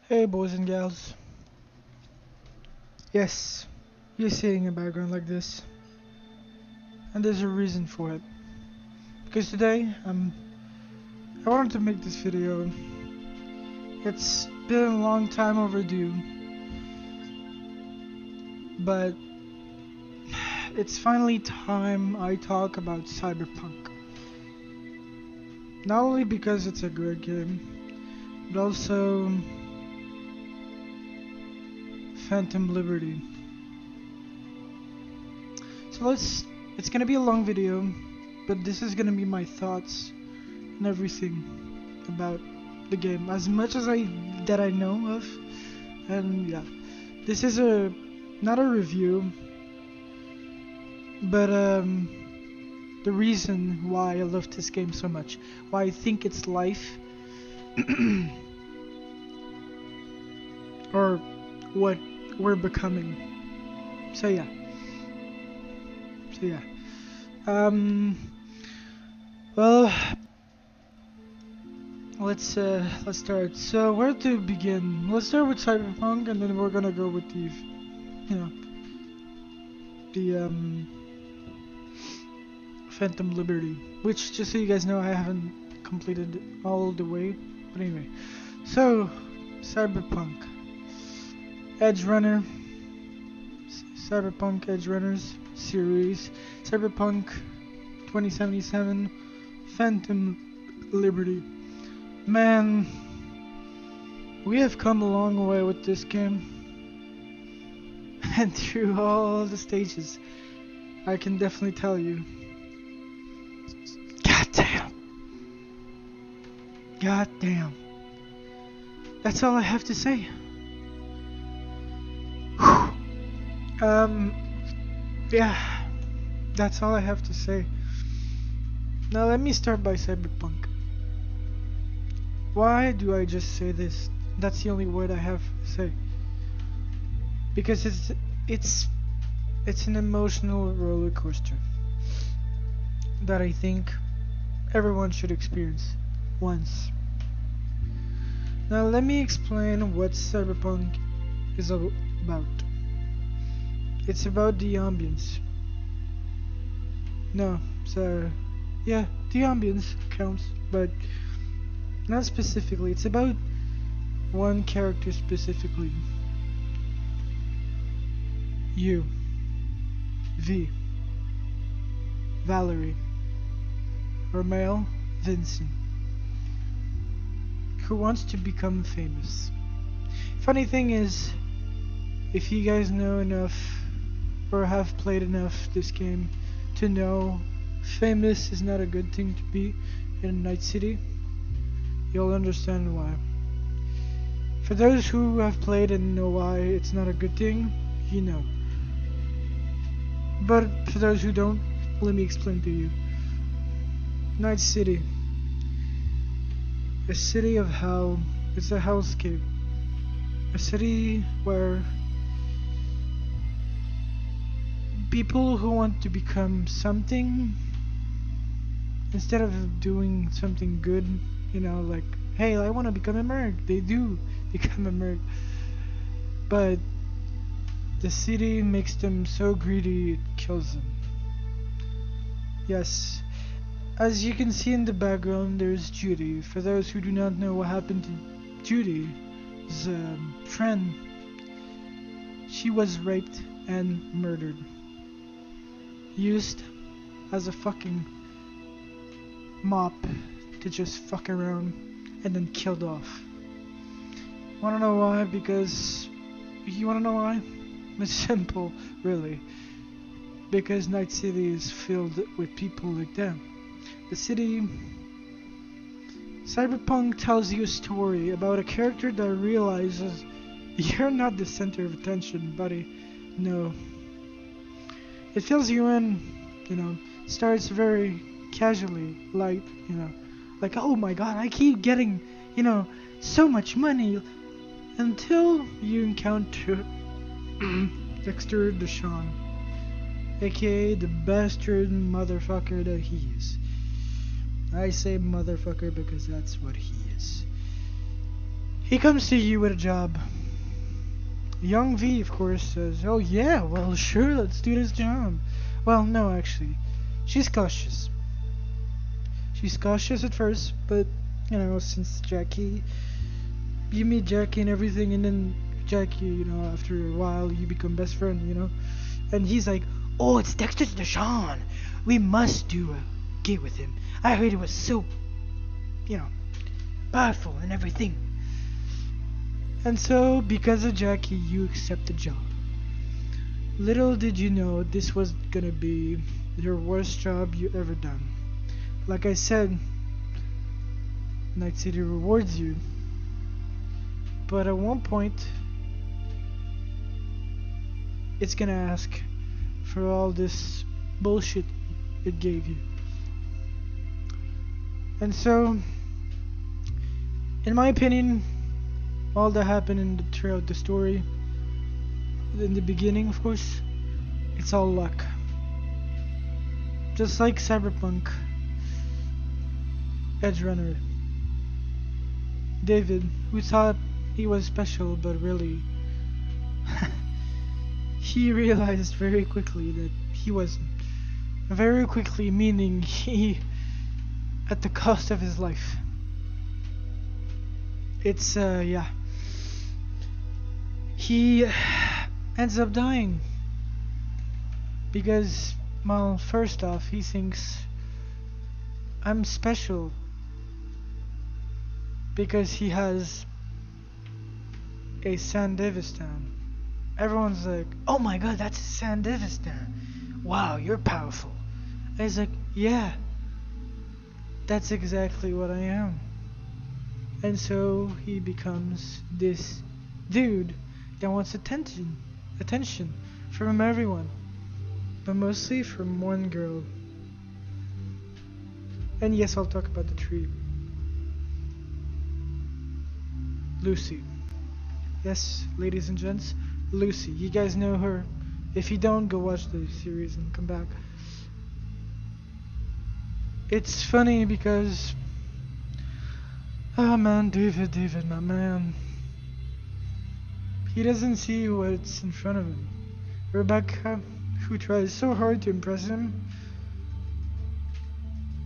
Hey boys and gals. Yes, you're seeing a background like this, and there's a reason for it. Because today, I wanted to make this video. It's been a long time overdue, but it's finally time I talk about Cyberpunk. Not only because it's a great game, but also Phantom Liberty. So it's gonna be a long video, but this is gonna be my thoughts and everything about the game, as much as I know of. And yeah, this is not a review, but the reason why I love this game so much, why I think it's life, or what we're becoming. So yeah. Well, let's start. So where to begin? Let's start with Cyberpunk, and then we're gonna go with the Phantom Liberty, which, just so you guys know, I haven't completed all the way. But anyway, so Cyberpunk EdgeRunner, Cyberpunk EdgeRunners series, Cyberpunk 2077, Phantom Liberty. Man, we have come a long way with this game, and through all the stages, I can definitely tell you. God damn. That's all I have to say. Yeah, that's all I have to say. Now let me start by Cyberpunk. Why do I just say this? That's the only word I have to say. Because it's an emotional roller coaster that I think everyone should experience once. Now let me explain what Cyberpunk is about. It's about the ambience. No, so yeah, the ambience counts, but not specifically. It's about one character specifically. You, V, Valerie, or male, Vincent, who wants to become famous. Funny thing is, if you guys know enough or have played enough this game to know famous is not a good thing to be in Night City, you'll understand why. For those who have played and know why it's not a good thing, you know. But for those who don't, let me explain to you. Night City, a city of hell, is a hellscape. A city where people who want to become something, instead of doing something good, like, hey, I want to become a merc, they do become a merc. But the city makes them so greedy it kills them. Yes, as you can see in the background, there's Judy. For those who do not know what happened to Judy's friend, she was raped and murdered. Used as a fucking mop to just fuck around and then killed off. Wanna know why? Because you wanna know why? It's simple, really. Because Night City is filled with people like them. The city... Cyberpunk tells you a story about a character that realizes you're not the center of attention, buddy. No. It fills you in, starts very casually, light, like, oh my god, I keep getting, so much money, until you encounter Dexter Deshawn, aka the bastard motherfucker that he is. I say motherfucker because that's what he is. He comes to you with a job. Young V, of course, says, "Oh yeah, well sure, let's do this job." Well, no, actually. She's cautious. She's cautious at first, but, you know, since Jackie... You meet Jackie and everything, and then Jackie, you know, after a while, you become best friend, you know? And he's like, "Oh, it's Dexter Deshawn. We must do a gig with him. I heard it was so, you know, powerful and everything." And so, because of Jackie, you accept the job. Little did you know this was gonna be your worst job you ever done. Like I said, Night City rewards you. But at one point, it's gonna ask for all this bullshit it gave you. And so, in my opinion, all that happened throughout the story, in the beginning, of course, it's all luck. Just like Cyberpunk EdgeRunner. David, who thought he was special, but really, he realized very quickly that he wasn't. Very quickly, meaning he, at the cost of his life. It's, yeah. He ends up dying. Because, well, first off, he thinks I'm special. Because he has a Sandevistan. Everyone's like, "Oh my god, that's Sandevistan. Wow, you're powerful." And he's like, "Yeah, that's exactly what I am." And so he becomes this dude that wants attention from everyone, but mostly from one girl. And yes, I'll talk about the tree. Lucy. Yes, ladies and gents, Lucy. You guys know her. If you don't, go watch the series and come back. It's funny because... Oh man, David, my man. He doesn't see what's in front of him. Rebecca, who tries so hard to impress him,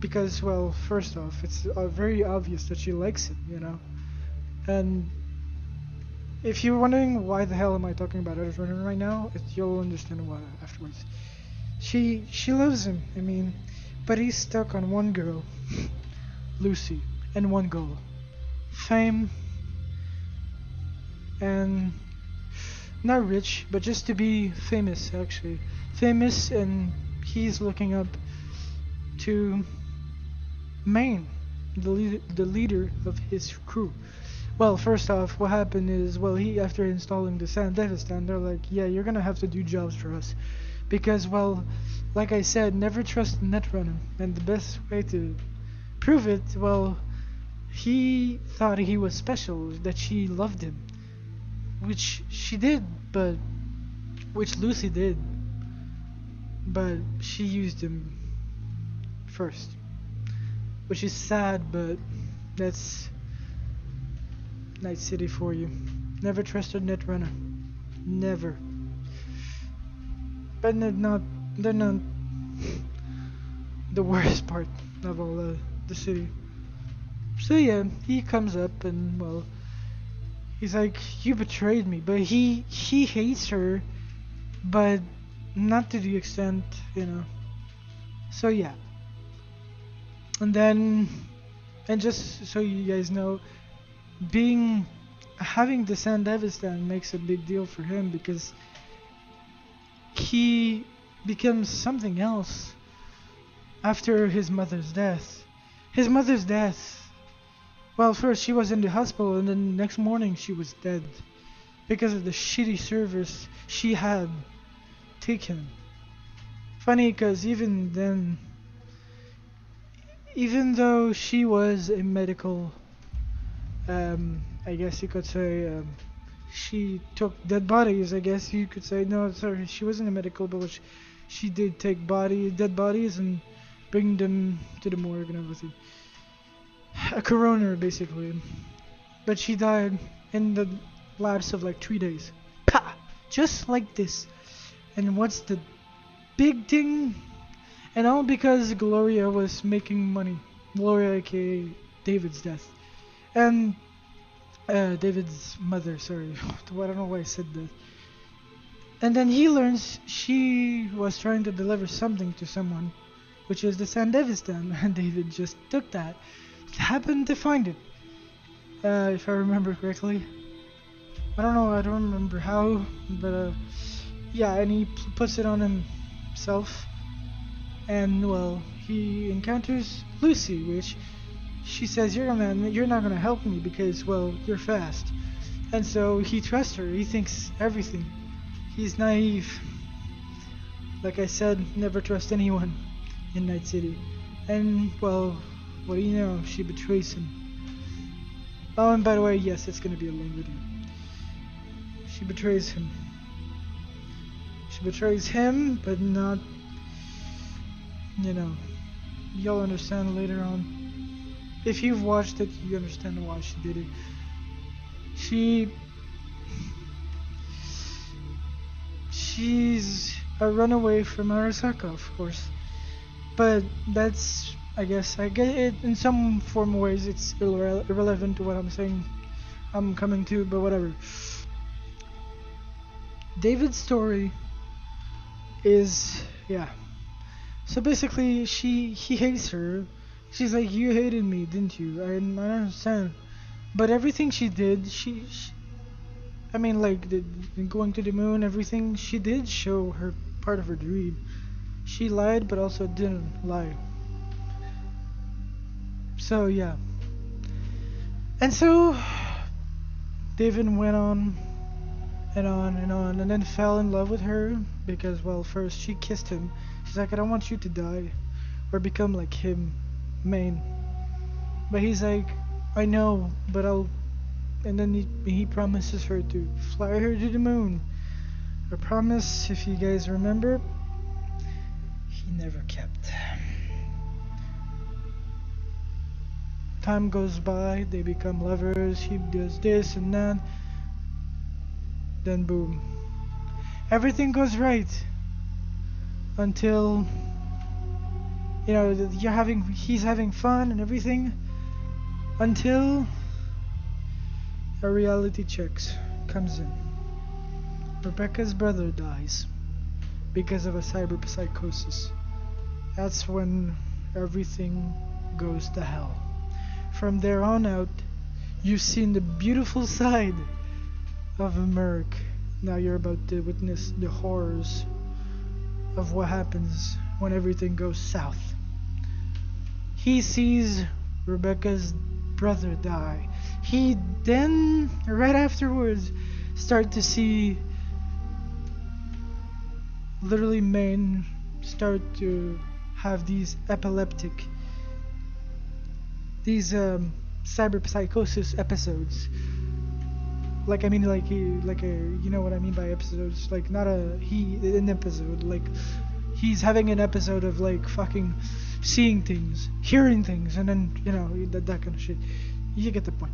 because, well, first off, it's very obvious that she likes him, you know? And if you're wondering why the hell am I talking about EdgeRunner right now, you'll understand why afterwards. She loves him, I mean, but he's stuck on one girl, Lucy, and one goal. Fame, and not rich, but just to be famous, actually. Famous, and he's looking up to Maine, the leader of his crew. Well, first off, what happened is, well, he, after installing the Sandevistan, they're like, "Yeah, you're gonna have to do jobs for us." Because, well, like I said, never trust a netrunner. And the best way to prove it, well, he thought he was special, that she loved him. Which she did, but... Which Lucy did. But she used him first. Which is sad, but that's Night City for you. Never trust a netrunner. Never. But they're not the worst part of all the city. So yeah, he comes up and, well, he's like, "You betrayed me," but he hates her, but not to the extent, you know. So yeah. And then, and just so you guys know, having the Sandevistan makes a big deal for him, because he becomes something else after his mother's death. His mother's death. Well, first she was in the hospital, and then the next morning she was dead because of the shitty service she had taken. Funny, because even then, even though she was a medical, I guess you could say, she took dead bodies, I guess you could say. No, sorry, she wasn't a medical, but she did take dead bodies and bring them to the morgue and everything. A coroner, basically. but she died in the lapse of like 3 days. Pa! Just like this. And what's the big thing? And all because Gloria was making money. Gloria, aka David's death. And David's mother, sorry. I don't know why I said that. And then he learns she was trying to deliver something to someone, which is the San Devistan, and David just took that. Happened to find it, if I remember correctly. I don't know, I don't remember how, but yeah, and he puts it on himself, and well, he encounters Lucy, which she says, you're not gonna help me because, well, you're fast. And so he trusts her, he thinks everything. He's naive. Like I said, never trust anyone in Night City. And, well, what do you know? She betrays him. Oh, and by the way, yes, it's gonna be a long video. She betrays him. She betrays him, but not, you know, you'll understand later on. If you've watched it, you understand why she did it. She's a runaway from Arasaka, of course. But that's, I guess it in some form ways it's irrelevant to what I'm saying. I'm coming to, but whatever. David's story is, yeah. So basically, he hates her. She's like, you hated me, didn't you? I don't understand. But everything she did, I mean, like, going to the moon, everything, she did show her part of her dream. She lied, but also didn't lie. So, yeah. And so, David went on and on and on, and then fell in love with her, because, well, first she kissed him. She's like, I don't want you to die, or become like him, Maine. But he's like, I know, but I'll... And then he promises her to fly her to the moon. A promise, if you guys remember, he never kept. Time goes by, they become lovers, he does this and that. Then boom. Everything goes right. Until, you know, he's having fun and everything. Until a reality check comes in. Rebecca's brother dies because of a cyberpsychosis. That's when everything goes to hell. From there on out, you've seen the beautiful side of Merc. Now you're about to witness the horrors of what happens when everything goes south. He sees Rebecca's brother die. He then, right afterwards, start to see literally men start to have these cyberpsychosis episodes. Like, I mean, you know what I mean by episodes, like not an episode, like he's having an episode of like fucking seeing things, hearing things, and then, you know, that kind of shit. You get the point.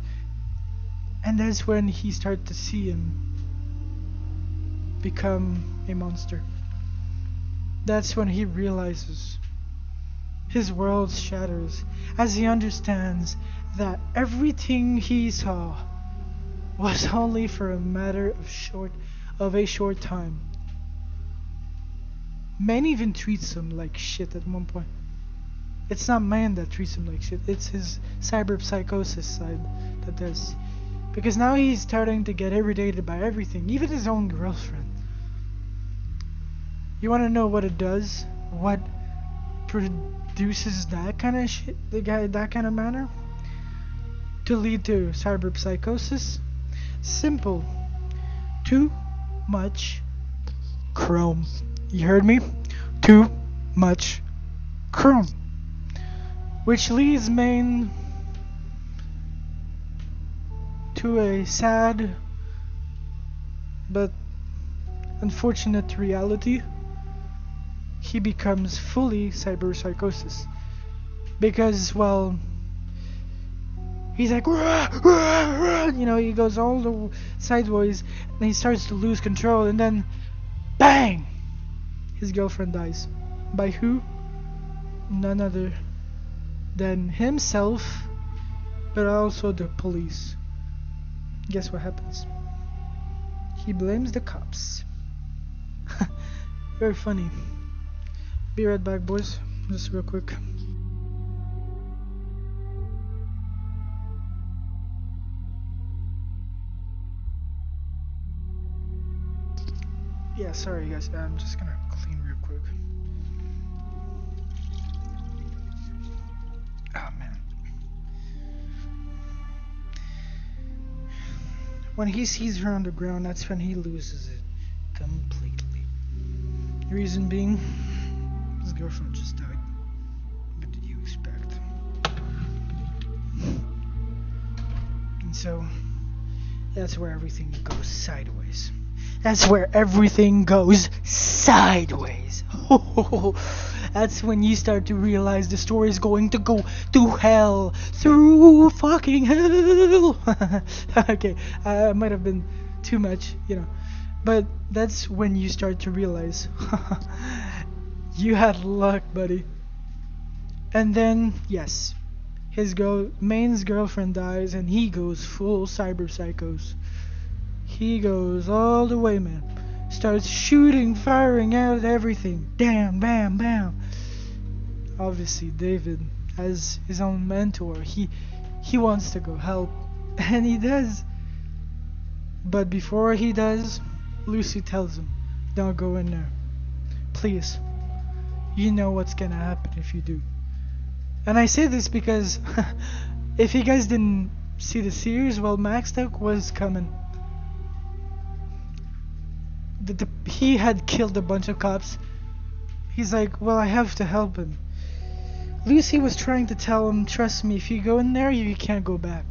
And that's when he started to see him become a monster. That's when he realizes his world shatters as he understands that everything he saw was only for a matter of a short time. Man even treats him like shit at one point. It's not man that treats him like shit, it's his cyberpsychosis side that does. Because now he's starting to get irritated by everything, even his own girlfriend. You wanna know what it does? What produces that kind of shit, that kind of manner? To lead to cyberpsychosis? Simple. Too much chrome. You heard me? Too much chrome. Which leads Maine to a sad but unfortunate reality. He becomes fully cyberpsychosis. Because, well, He's like, "Rah, rah, rah," you know, he goes all the sideways, and he starts to lose control, and then, bang! His girlfriend dies. By who? None other than himself, but also the police. Guess what happens? He blames the cops. Very funny. Be right back, boys. Just real quick. Yeah, sorry guys, I'm just gonna clean real quick. Oh man. When he sees her on the ground, that's when he loses it completely. Reason being, his girlfriend just died. What did you expect? And so, that's where everything goes sideways. That's where everything goes sideways. That's when you start to realize the story is going to go to hell. Through fucking hell. Okay, I might have been too much, you know. But that's when you start to realize you had luck, buddy. And then, yes, his main's girlfriend dies and he goes full cyber psychos. He goes all the way, man. Starts shooting, firing out everything. Damn, bam, bam. Obviously, David, as his own mentor, he wants to go help. And he does. But before he does, Lucy tells him, don't go in there. Please. You know what's gonna happen if you do. And I say this because if you guys didn't see the series, well, Max Duck was coming. He had killed a bunch of cops. He's like, well, I have to help him. Lucy was trying to tell him, trust me, if you go in there, you can't go back.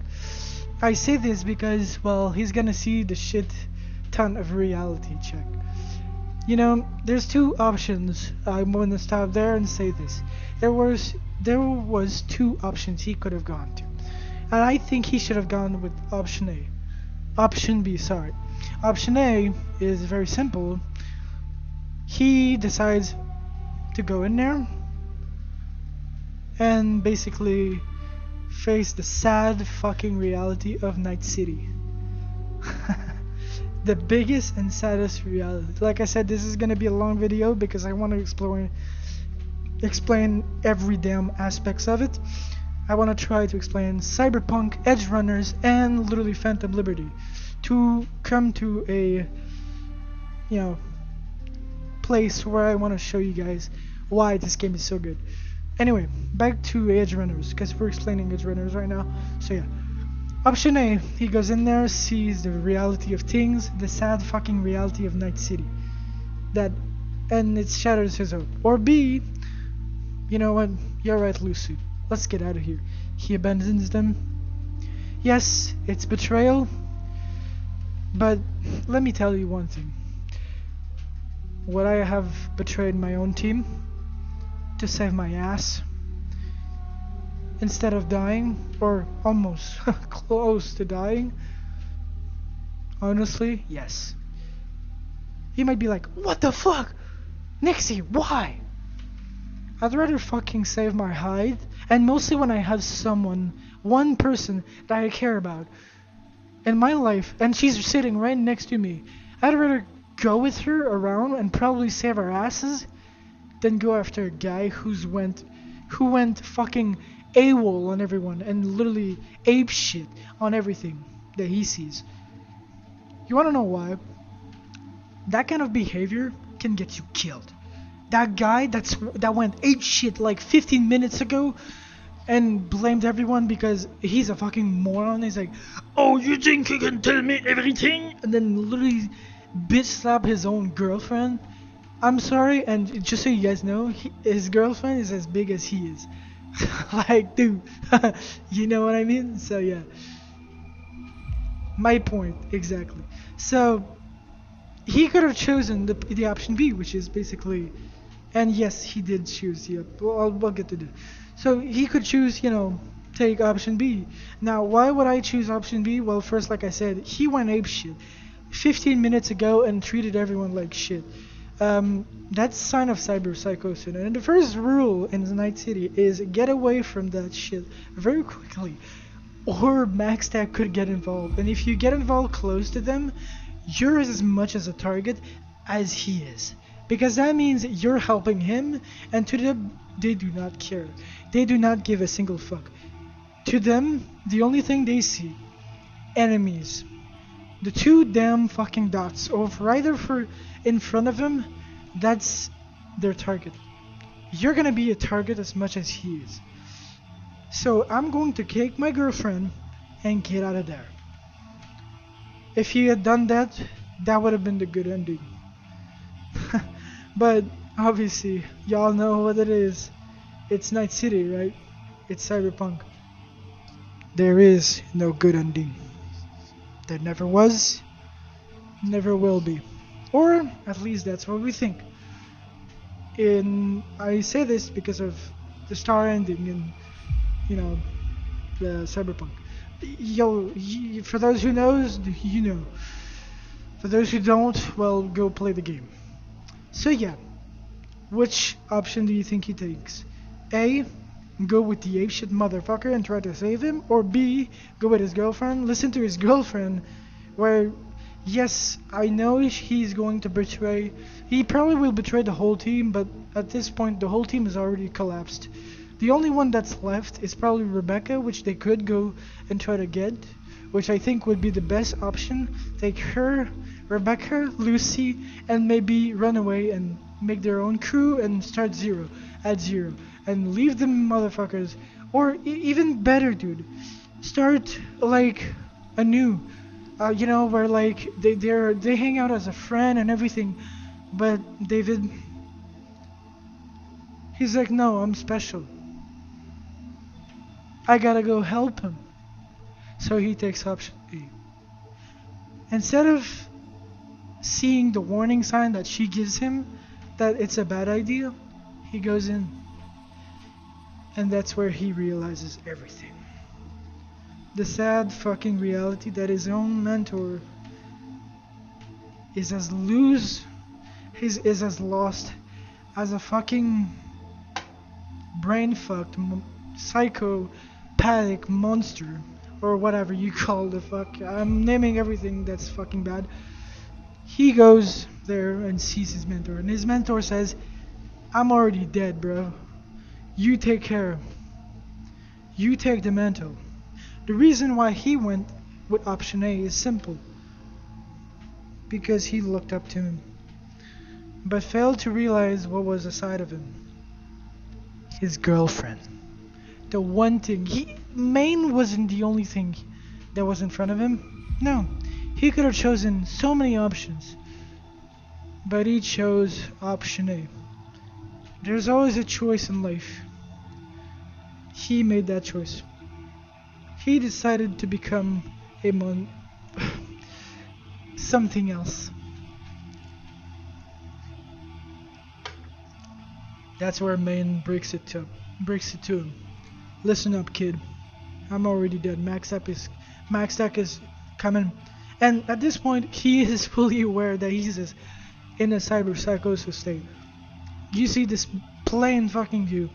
I say this because, well, he's gonna see the shit ton of reality check. You know, there's two options. I'm gonna stop there and say this. There was two options he could have gone to. And I think he should have gone with option A. Option B, sorry. Option A is very simple. He decides to go in there and basically face the sad fucking reality of Night City. The biggest and saddest reality. Like I said, this is gonna be a long video because I want to explain every damn aspects of it. I want to try to explain Cyberpunk, EdgeRunners, and literally Phantom Liberty to come to a, you know, place where I want to show you guys why this game is so good. Anyway, back to EdgeRunners, because we're explaining EdgeRunners right now. So yeah, option A, he goes in there, sees the reality of things, the sad fucking reality of Night City, and it shatters his hope. Or B, you know what, you're right, Lucy, let's get out of here. He abandons them. Yes, it's betrayal, but let me tell you one thing. Would I have betrayed my own team to save my ass instead of dying, or almost close to dying? Honestly, yes. You might be like, what the fuck? Nixie, why? I'd rather fucking save my hide, and mostly when I have someone, one person that I care about in my life, and she's sitting right next to me. I'd rather go with her around and probably save our asses than go after a guy who went fucking AWOL on everyone and literally ape shit on everything that he sees. You wanna know why? That kind of behavior can get you killed. That guy that went ape shit like 15 minutes ago and blamed everyone because he's a fucking moron. He's like, oh, you think you can tell me everything? And then literally bitch slap his own girlfriend. I'm sorry, and just so you guys know, his girlfriend is as big as he is. Like, dude, you know what I mean? So yeah, my point exactly. So he could have chosen the option B, which is basically, and yes, he did choose the. Well, I'll get to that. So he could choose, you know, take option B. Now, why would I choose option B? Well, first, like I said, he went ape shit 15 minutes ago and treated everyone like shit. That's a sign of cyber psychosis. And the first rule in the Night City is get away from that shit very quickly, or Maxtac could get involved. And if you get involved close to them, you're as much as a target as he is. Because that means you're helping him, and to them, they do not care. They do not give a single fuck. To them, the only thing they see, enemies. The two damn fucking dots over either for in front of them, that's their target. You're gonna be a target as much as he is. So I'm going to kick my girlfriend and get out of there. If he had done that, that would have been the good ending. But obviously, y'all know what it is. It's Night City, right? It's Cyberpunk. There is no good ending. There never was, never will be. Or at least that's what we think. I say this because of the star ending in, the Cyberpunk. For those who knows, you know. For those who don't, well, go play the game. So yeah, which option do you think he takes? A, go with the apeshit motherfucker and try to save him, or B, go with his girlfriend, listen to his girlfriend, where, yes, I know he's going to betray, he probably will betray the whole team, but at this point the whole team has already collapsed. The only one that's left is probably Rebecca, which they could go and try to get, which I think would be the best option. Take her, Rebecca, Lucy, and maybe run away and make their own crew and start at zero. And leave them motherfuckers. Or even better, dude. Start like anew. Where like they hang out as a friend and everything. But David, he's like, no, I'm special. I gotta go help him. So he takes option A. Instead of seeing the warning sign that she gives him that it's a bad idea, he goes in. And that's where he realizes everything. The sad fucking reality that his own mentor is as is as lost as a fucking brain-fucked psychopathic monster, or whatever you call the fuck. I'm naming everything that's fucking bad. He goes there and sees his mentor, and his mentor says, I'm already dead, bro. You take care. You take the mantle. The reason why he went with option A is simple. Because he looked up to him, but failed to realize what was aside of him. His girlfriend. The one thing. Maine wasn't the only thing that was in front of him. No. He could have chosen so many options. But he chose option A. There's always a choice in life. He made that choice. He decided to become something else. That's where Maine breaks it to him. Listen up, kid. I'm already dead. Maxtac is coming. And at this point, he is fully aware that he's in a cyber psychosis state. You see this plain fucking view,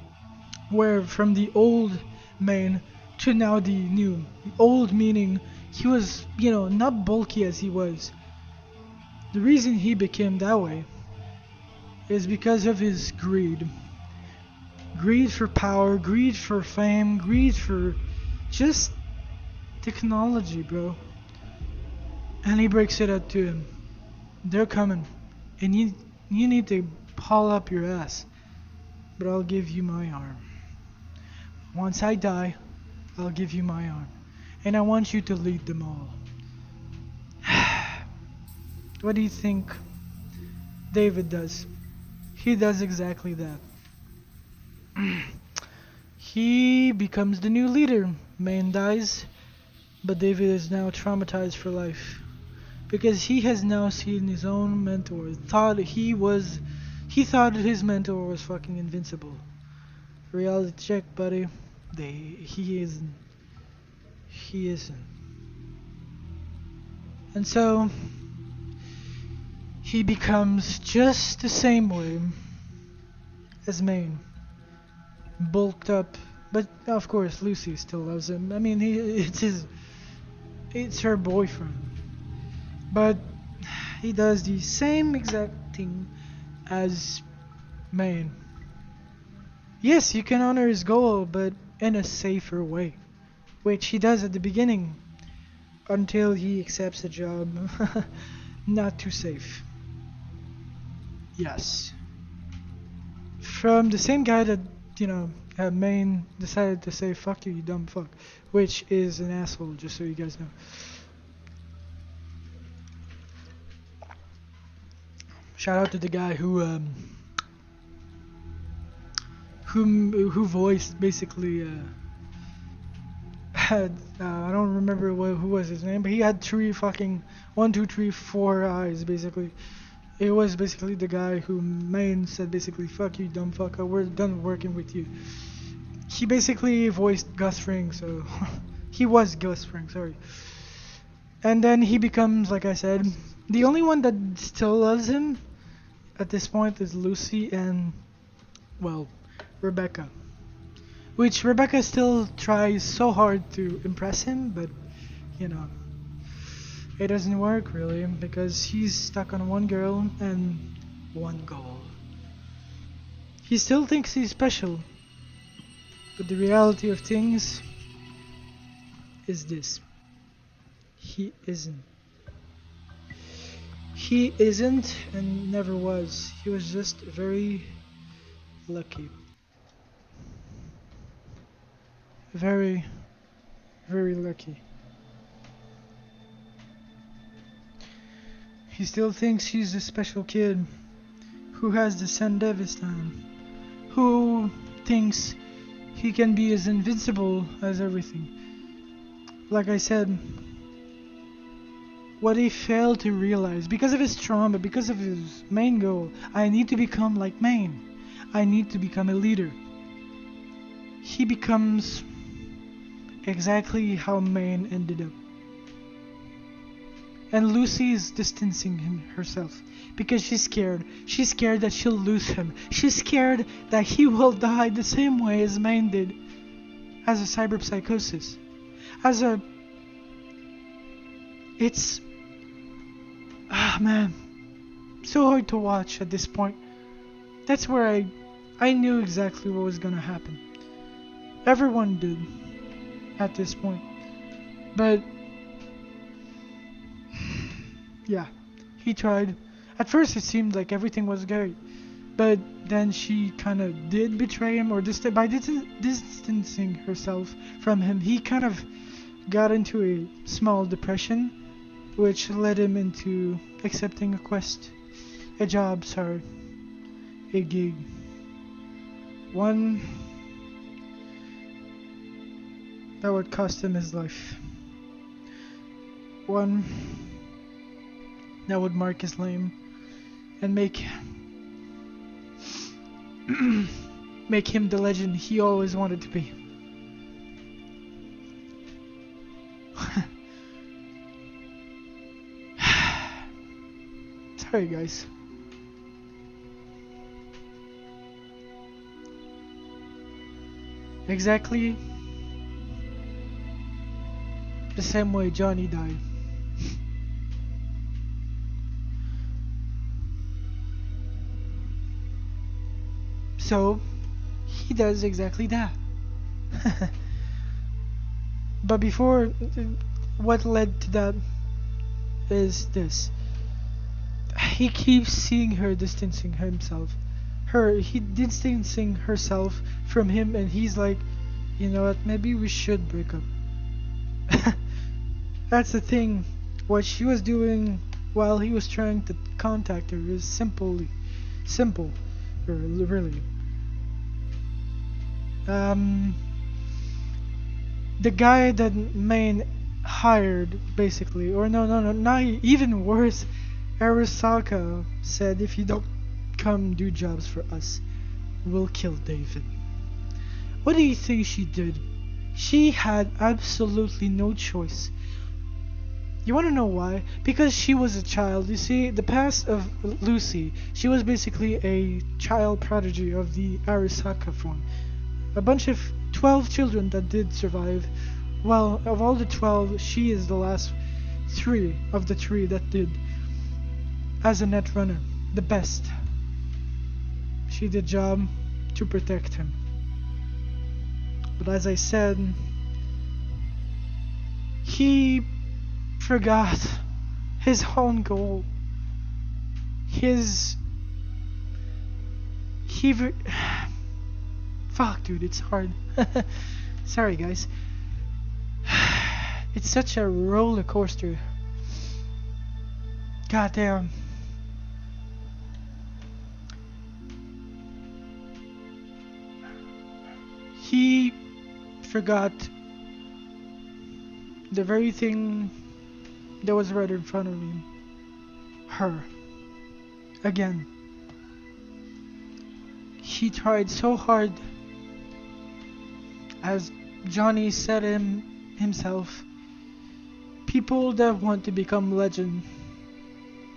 where from the old Maine to now the new. The old meaning he was, not bulky as he was. The reason he became that way is because of his greed. Greed for power, greed for fame, greed for just technology, bro. And he breaks it out to him. They're coming. And you need to haul up your ass. But I'll give you my arm. Once I die, I'll give you my arm. And I want you to lead them all. What do you think David does? He does exactly that. He becomes the new leader. Man dies, but David is now traumatized for life. Because he has now seen his own mentor. He thought his mentor was fucking invincible. Reality check, buddy. He isn't. He isn't. And so he becomes just the same way as Maine, bulked up. But of course, Lucy still loves him. I mean, it's her boyfriend. But he does the same exact thing as Maine. Yes, you can honor his goal, but in a safer way, which he does at the beginning, until he accepts a job not too safe. Yes. From the same guy that, Maine decided to say, fuck you, you dumb fuck. Which is an asshole, just so you guys know. Shout out to the guy who voiced basically had I don't remember who was his name, but he had 1, 2, 3, 4 eyes basically. It was basically the guy who Maine said basically, fuck you dumb fucker, we're done working with you. He basically voiced Gus Fring, so he was Gus Fring, sorry. And then he becomes, like I said, the only one that still loves him at this point is Lucy and, well, Rebecca. Which Rebecca still tries so hard to impress him, but, it doesn't work really, because he's stuck on one girl and one goal. He still thinks he's special, but the reality of things is this. He isn't. He isn't and never was. He was just very lucky. Very, very lucky. He still thinks he's a special kid who has the San Davis time, who thinks he can be as invincible as everything. Like I said, what he failed to realize, because of his trauma, because of his main goal, I need to become like Maine. I need to become a leader. He becomes exactly how Maine ended up. And Lucy is distancing herself because she's scared. She's scared that she'll lose him. She's scared that he will die the same way as Maine did, as a cyberpsychosis. It's man, so hard to watch at this point. That's where I knew exactly what was gonna happen. Everyone did at this point. But yeah, he tried. At first it seemed like everything was great, but then she kind of did betray him, or by distancing herself from him, he kind of got into a small depression, which led him into accepting a gig. One that would cost him his life. One that would mark his name and make him the legend he always wanted to be. Sorry guys. Exactly the same way Johnny died. So he does exactly that. But before, what led to that is this. He keeps seeing her distancing himself. He distancing herself from him, and he's like, you know what, maybe we should break up. That's the thing. What she was doing while he was trying to contact her is simple, really. The guy that Maine hired, basically, or no, not even worse, Arasaka said, if you don't come do jobs for us, we'll kill David. What do you think she did? She had absolutely no choice. You want to know why? Because she was a child. You see, the past of Lucy, she was basically a child prodigy of the Arasaka form. A bunch of 12 children that did survive. Well, of all the 12, she is the last 3 of the 3 that did. As a net runner, the best. She did job to protect him. But as I said, he forgot his own goal. Fuck, dude, it's hard. Sorry, guys. It's such a roller coaster. Goddamn. He forgot the very thing that was right in front of him. Her. Again. He tried so hard, as Johnny said himself, people that want to become legend,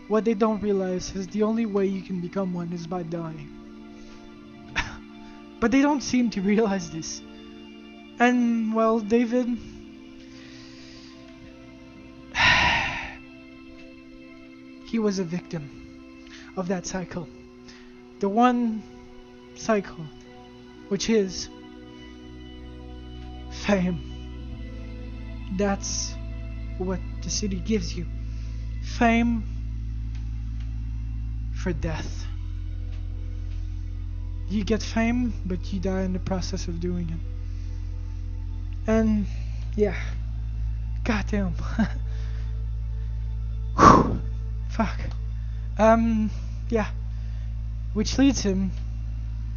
what they don't realize is the only way you can become one is by dying. But they don't seem to realize this. And, well, David... he was a victim of that cycle. The one cycle, which is fame. That's what the city gives you. Fame for death. You get fame, but you die in the process of doing it. And yeah, goddamn. Whew. Fuck. Yeah. Which leads him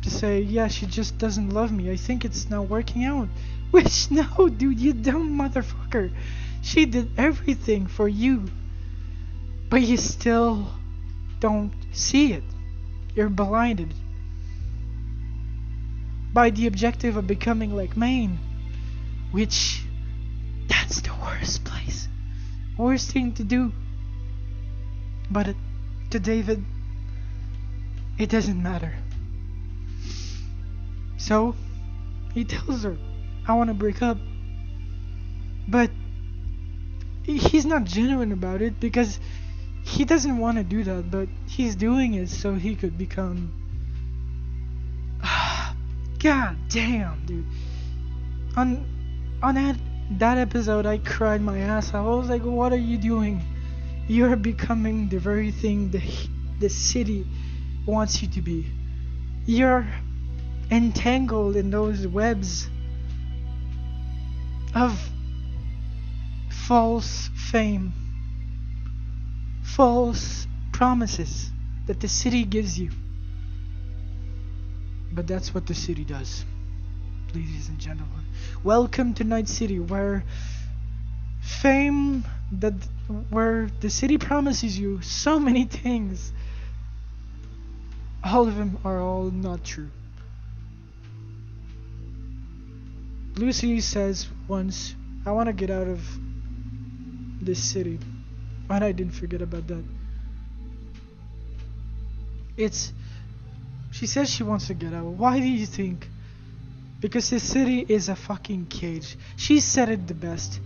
to say, yeah, she just doesn't love me. I think it's not working out. Which, no, dude, you dumb motherfucker. She did everything for you. But you still don't see it. You're blinded by the objective of becoming like Maine. Which, that's the worst place. Worst thing to do. But to David, it doesn't matter. So, he tells her, I want to break up. But he's not genuine about it because he doesn't want to do that, but he's doing it so he could become... God damn, dude. On that episode, I cried my ass off. I was like, what are you doing? You're becoming the very thing the city wants you to be. You're entangled in those webs of false fame, false promises that the city gives you. But that's what the city does, ladies and gentlemen. Welcome to Night City, where where the city promises you so many things. All of them are all not true. Lucy says once, I want to get out of this city. And I didn't forget about that. She says she wants to get out. Why do you think? Because the city is a fucking cage. She said it the best.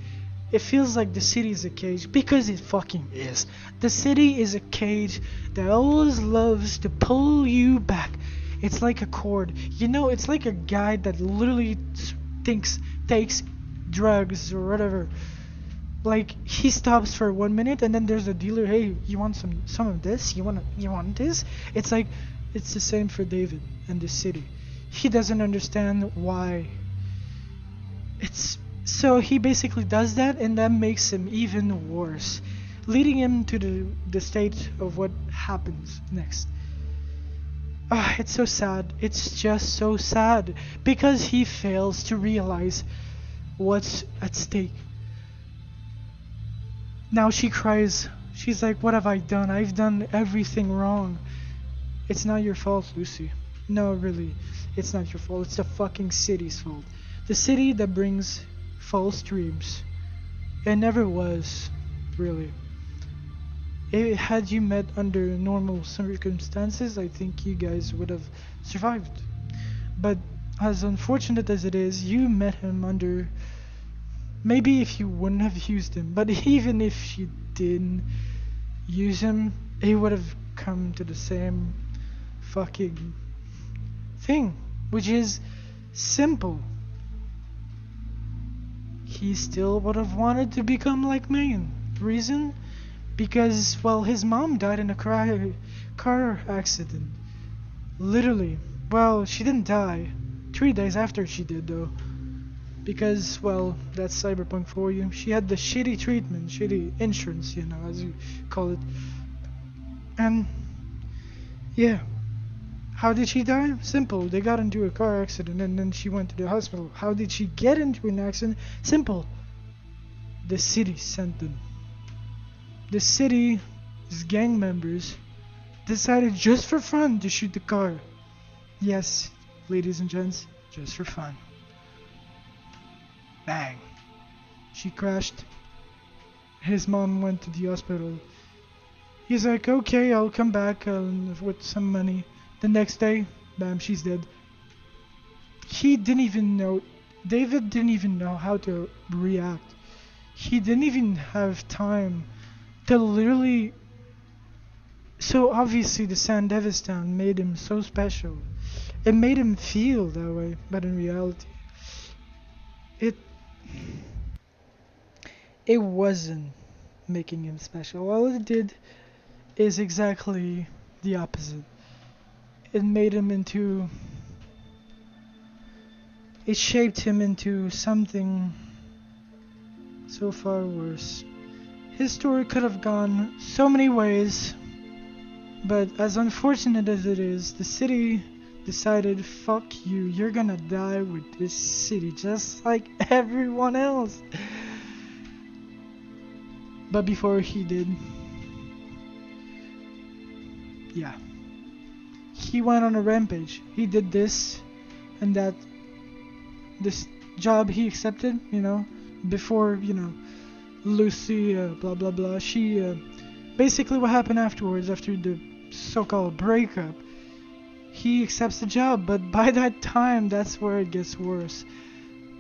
It feels like the city is a cage because it fucking is. The city is a cage that always loves to pull you back. It's like a cord. You know, it's like a guy that literally takes drugs or whatever. Like, he stops for 1 minute and then there's a dealer. Hey, you want some of this? You want this? It's like, it's the same for David and the city. He doesn't understand why. So he basically does that, and that makes him even worse, leading him to the state of what happens next. It's so sad. It's just so sad because he fails to realize what's at stake. Now she cries. She's like, what have I done? I've done everything wrong. It's not your fault, Lucy. No, really. It's not your fault. It's the fucking city's fault. The city that brings false dreams. It never was, really. Had you met under normal circumstances, I think you guys would have survived. But as unfortunate as it is, you met him under... Maybe if you wouldn't have used him, but even if you didn't use him, it would have come to the same fucking thing, which is simple. He still would have wanted to become like me. Reason? Because, well, his mom died in a car accident. Literally. Well, she didn't die. 3 days after she did, though. Because, well, that's Cyberpunk for you. She had the shitty treatment, shitty insurance, you know, as you call it. And, yeah. How did she die? Simple. They got into a car accident and then she went to the hospital. How did she get into an accident? Simple. The city sent them. The city's gang members decided just for fun to shoot the car. Yes, ladies and gents, just for fun. Bang. She crashed. His mom went to the hospital. He's like, okay, I'll come back with some money. The next day, bam, she's dead. He didn't even know, David didn't even know how to react. He didn't even have time to literally... So obviously the San Devistan made him so special. It made him feel that way, but in reality, it wasn't making him special. All it did is exactly the opposite. It made him into... It shaped him into something so far worse. His story could have gone so many ways, but as unfortunate as it is, the city decided, fuck you, you're gonna die with this city just like everyone else. But before he did, yeah, he went on a rampage. He did this and that, this job he accepted, you know, before, you know, Lucy, blah blah blah. She, basically what happened afterwards, after the so-called breakup, he accepts the job, but by that time, that's where it gets worse.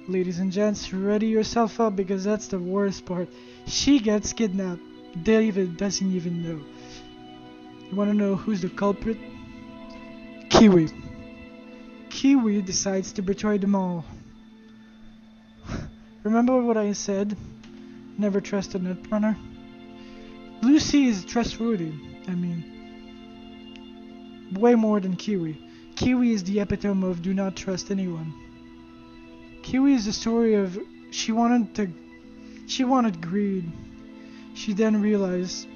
Ladies and gents, ready yourself up, because that's the worst part. She gets kidnapped. David doesn't even know. You wanna know who's the culprit? Kiwi. Kiwi decides to betray them all. Remember what I said? Never trust a netrunner. Lucy is trustworthy. I mean, way more than Kiwi. Kiwi is the epitome of do not trust anyone. Kiwi is the story of she wanted greed. She then realized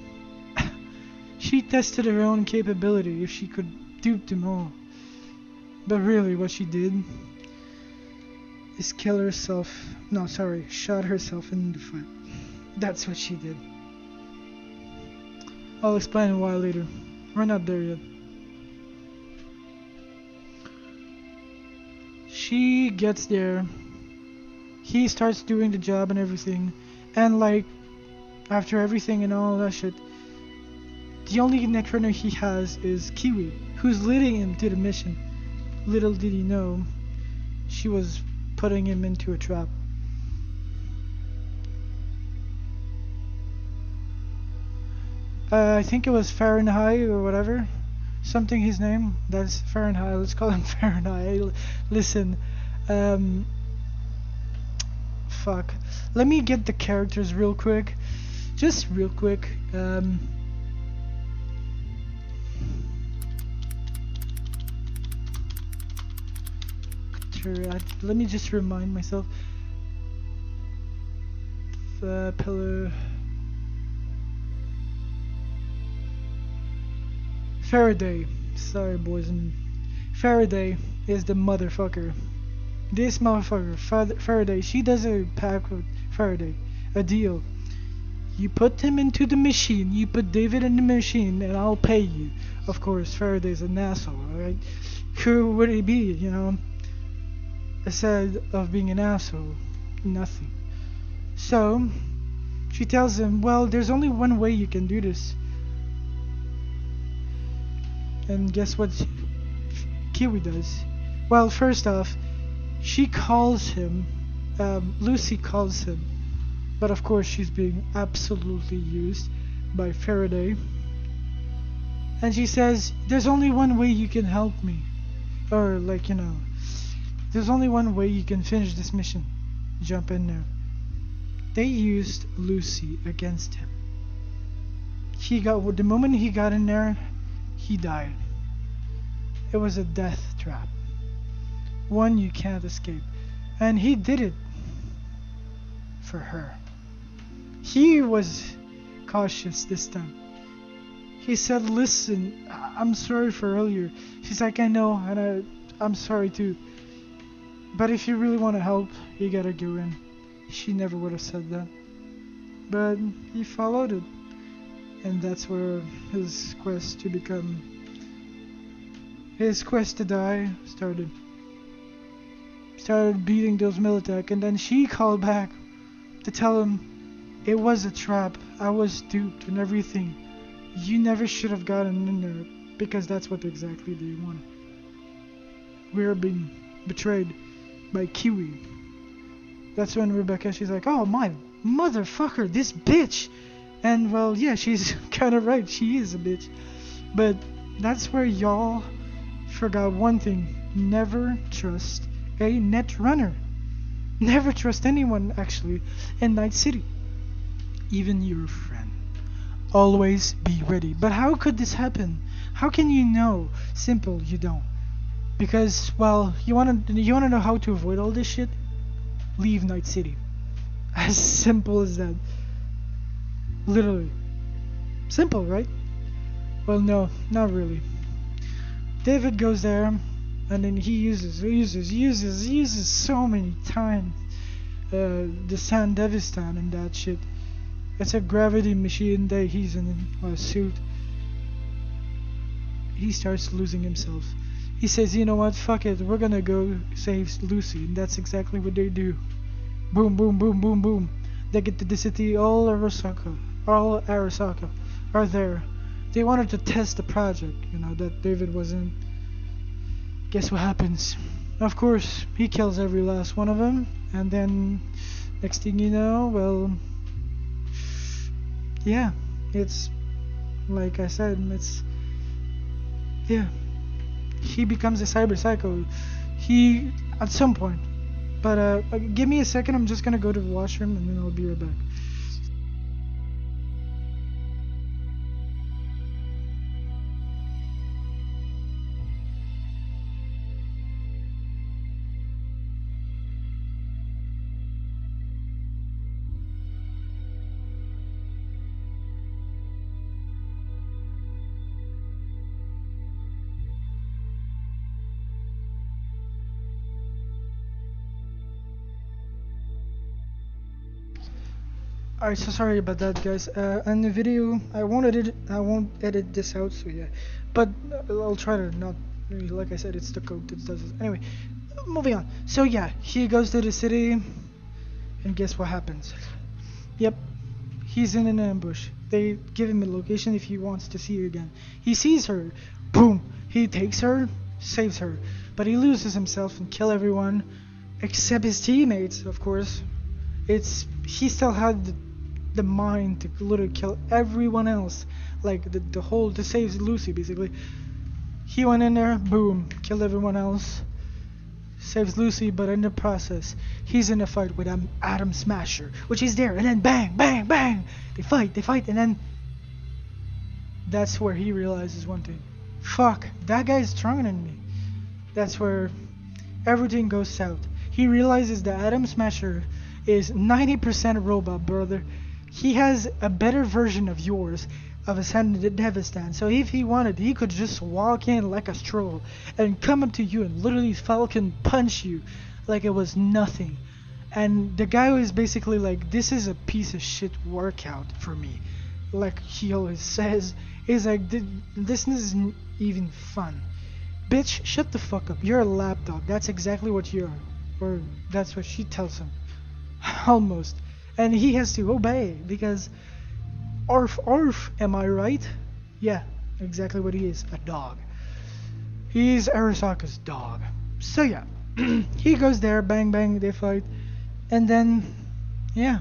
she tested her own capability if she could dupe them all. But really what she did is shot herself in the foot. That's what she did. I'll explain why later. We're not there yet. She gets there. He starts doing the job and everything. And like, after everything and all that shit, the only netrunner he has is Kiwi, who's leading him to the mission. Little did he know, she was putting him into a trap. I think it was Fahrenheit or whatever. Something his name. That's Fahrenheit. Let's call him Fahrenheit. Listen. Fuck. Let me get the characters real quick. Just real quick. Let me just remind myself. Pillar. Faraday. Sorry, boys. Faraday is the motherfucker. This motherfucker, Faraday, she does a pact with Faraday. A deal. You put him into the machine, you put David in the machine, and I'll pay you. Of course, Faraday's an asshole, right? Who would he be, you know? Aside of being an asshole, nothing. So, she tells him, well, there's only one way you can do this. And guess what Kiwi does? Well, first off, she calls him, Lucy calls him, but of course she's being absolutely used by Faraday. And she says, there's only one way you can help me. Or, like, you know, there's only one way you can finish this mission. Jump in there. They used Lucy against him. The moment he got in there, he died. It was a death trap. One you can't escape. And he did it for her. He was cautious this time. He said, listen, I'm sorry for earlier. She's like, I know, and I'm sorry too. But if you really want to help, you gotta go in. She never would have said that. But he followed it. And that's where his quest to die started. Started beating those Militech, and then she called back to tell him it was a trap. I was duped and everything. You never should have gotten in there, because that's what exactly they wanted. We're being betrayed by Kiwi. That's when Rebecca, she's like, oh my motherfucker, this bitch. And well, yeah, she's kind of right. She is a bitch. But that's where y'all forgot one thing. Never trust a net runner. Never trust anyone, actually, in Night City. Even your friend. Always be ready. But how could this happen? How can you know? Simple, you don't. Because, well, you wanna know how to avoid all this shit? Leave Night City. As simple as that. Literally. Simple, right? Well, no, not really. David goes there, and then he uses so many times the San Devistan and that shit. It's a gravity machine that he's in a suit. He starts losing himself. He says, you know what, fuck it, we're gonna go save Lucy. And that's exactly what they do. Boom, boom, boom, boom, boom. They get to the city, all Arasaka are there. They wanted to test the project, you know, that David was in. Guess what happens? Of course, he kills every last one of them. And then, next thing you know, well, yeah, it's, like I said, it's, yeah. He becomes a cyber psycho. He, at some point. But give me a second, I'm just gonna go to the washroom and then I'll be right back. Alright, so sorry about that, guys. And the video, I won't edit this out, so yeah. But I'll try to not, like I said, it's the code that does this. Anyway, moving on. So yeah, he goes to the city, and guess what happens? Yep, he's in an ambush. They give him a location if he wants to see her again. He sees her, boom, he takes her, saves her. But he loses himself and kills everyone, except his teammates, of course. He still had the mind to literally kill everyone else, like to save Lucy basically. He went in there, boom, killed everyone else, saves Lucy, but in the process, he's in a fight with Atom Smasher, which is there, and then bang, bang, bang, they fight, and then that's where he realizes one thing. Fuck, that guy's stronger than me. That's where everything goes south. He realizes that Atom Smasher is 90% robot, brother. He has a better version of yours, of a San Devistan. So if he wanted, he could just walk in like a stroll and come up to you and literally Falcon punch you like it was nothing. And the guy was basically like, this is a piece of shit workout for me. Like he always says, he's like, this isn't even fun. Bitch, shut the fuck up. You're a lapdog. That's exactly what you are. Or that's what she tells him. Almost. And he has to obey because arf arf, am I right? Yeah, exactly what he is. A dog. He's Arasaka's dog. So yeah. He goes there, bang bang, they fight. And then, yeah.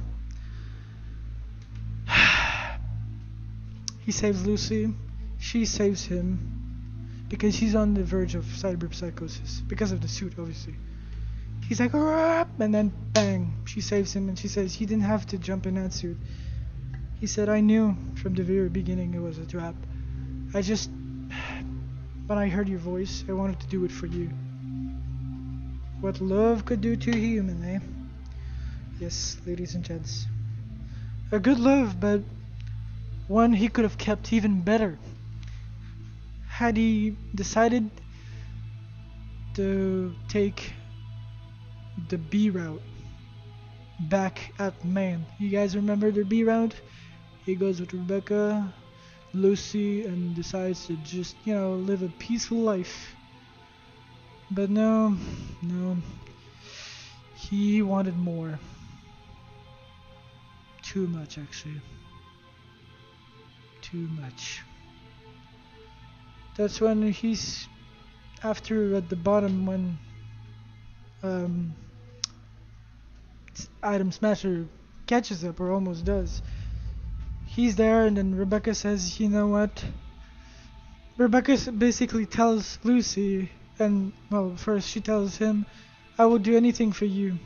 He saves Lucy. She saves him. Because he's on the verge of cyberpsychosis. Because of the suit, obviously. He's like, "Arrgh!" And then bang, she saves him and she says he didn't have to jump in that suit. He said, I knew from the very beginning it was a trap. When I heard your voice, I wanted to do it for you. What love could do to a human, eh? Yes, ladies and gents. A good love, but one he could have kept even better. Had he decided to take the B route back at Maine. You guys remember the B route? He goes with Rebecca, Lucy, and decides to just, live a peaceful life. But no. He wanted more. Too much, actually. Too much. That's when he's after at the bottom when Adam Smasher catches up or almost does. He's there and then Rebecca says, you know what? Rebecca basically tells Lucy, and well, first she tells him, I will do anything for you,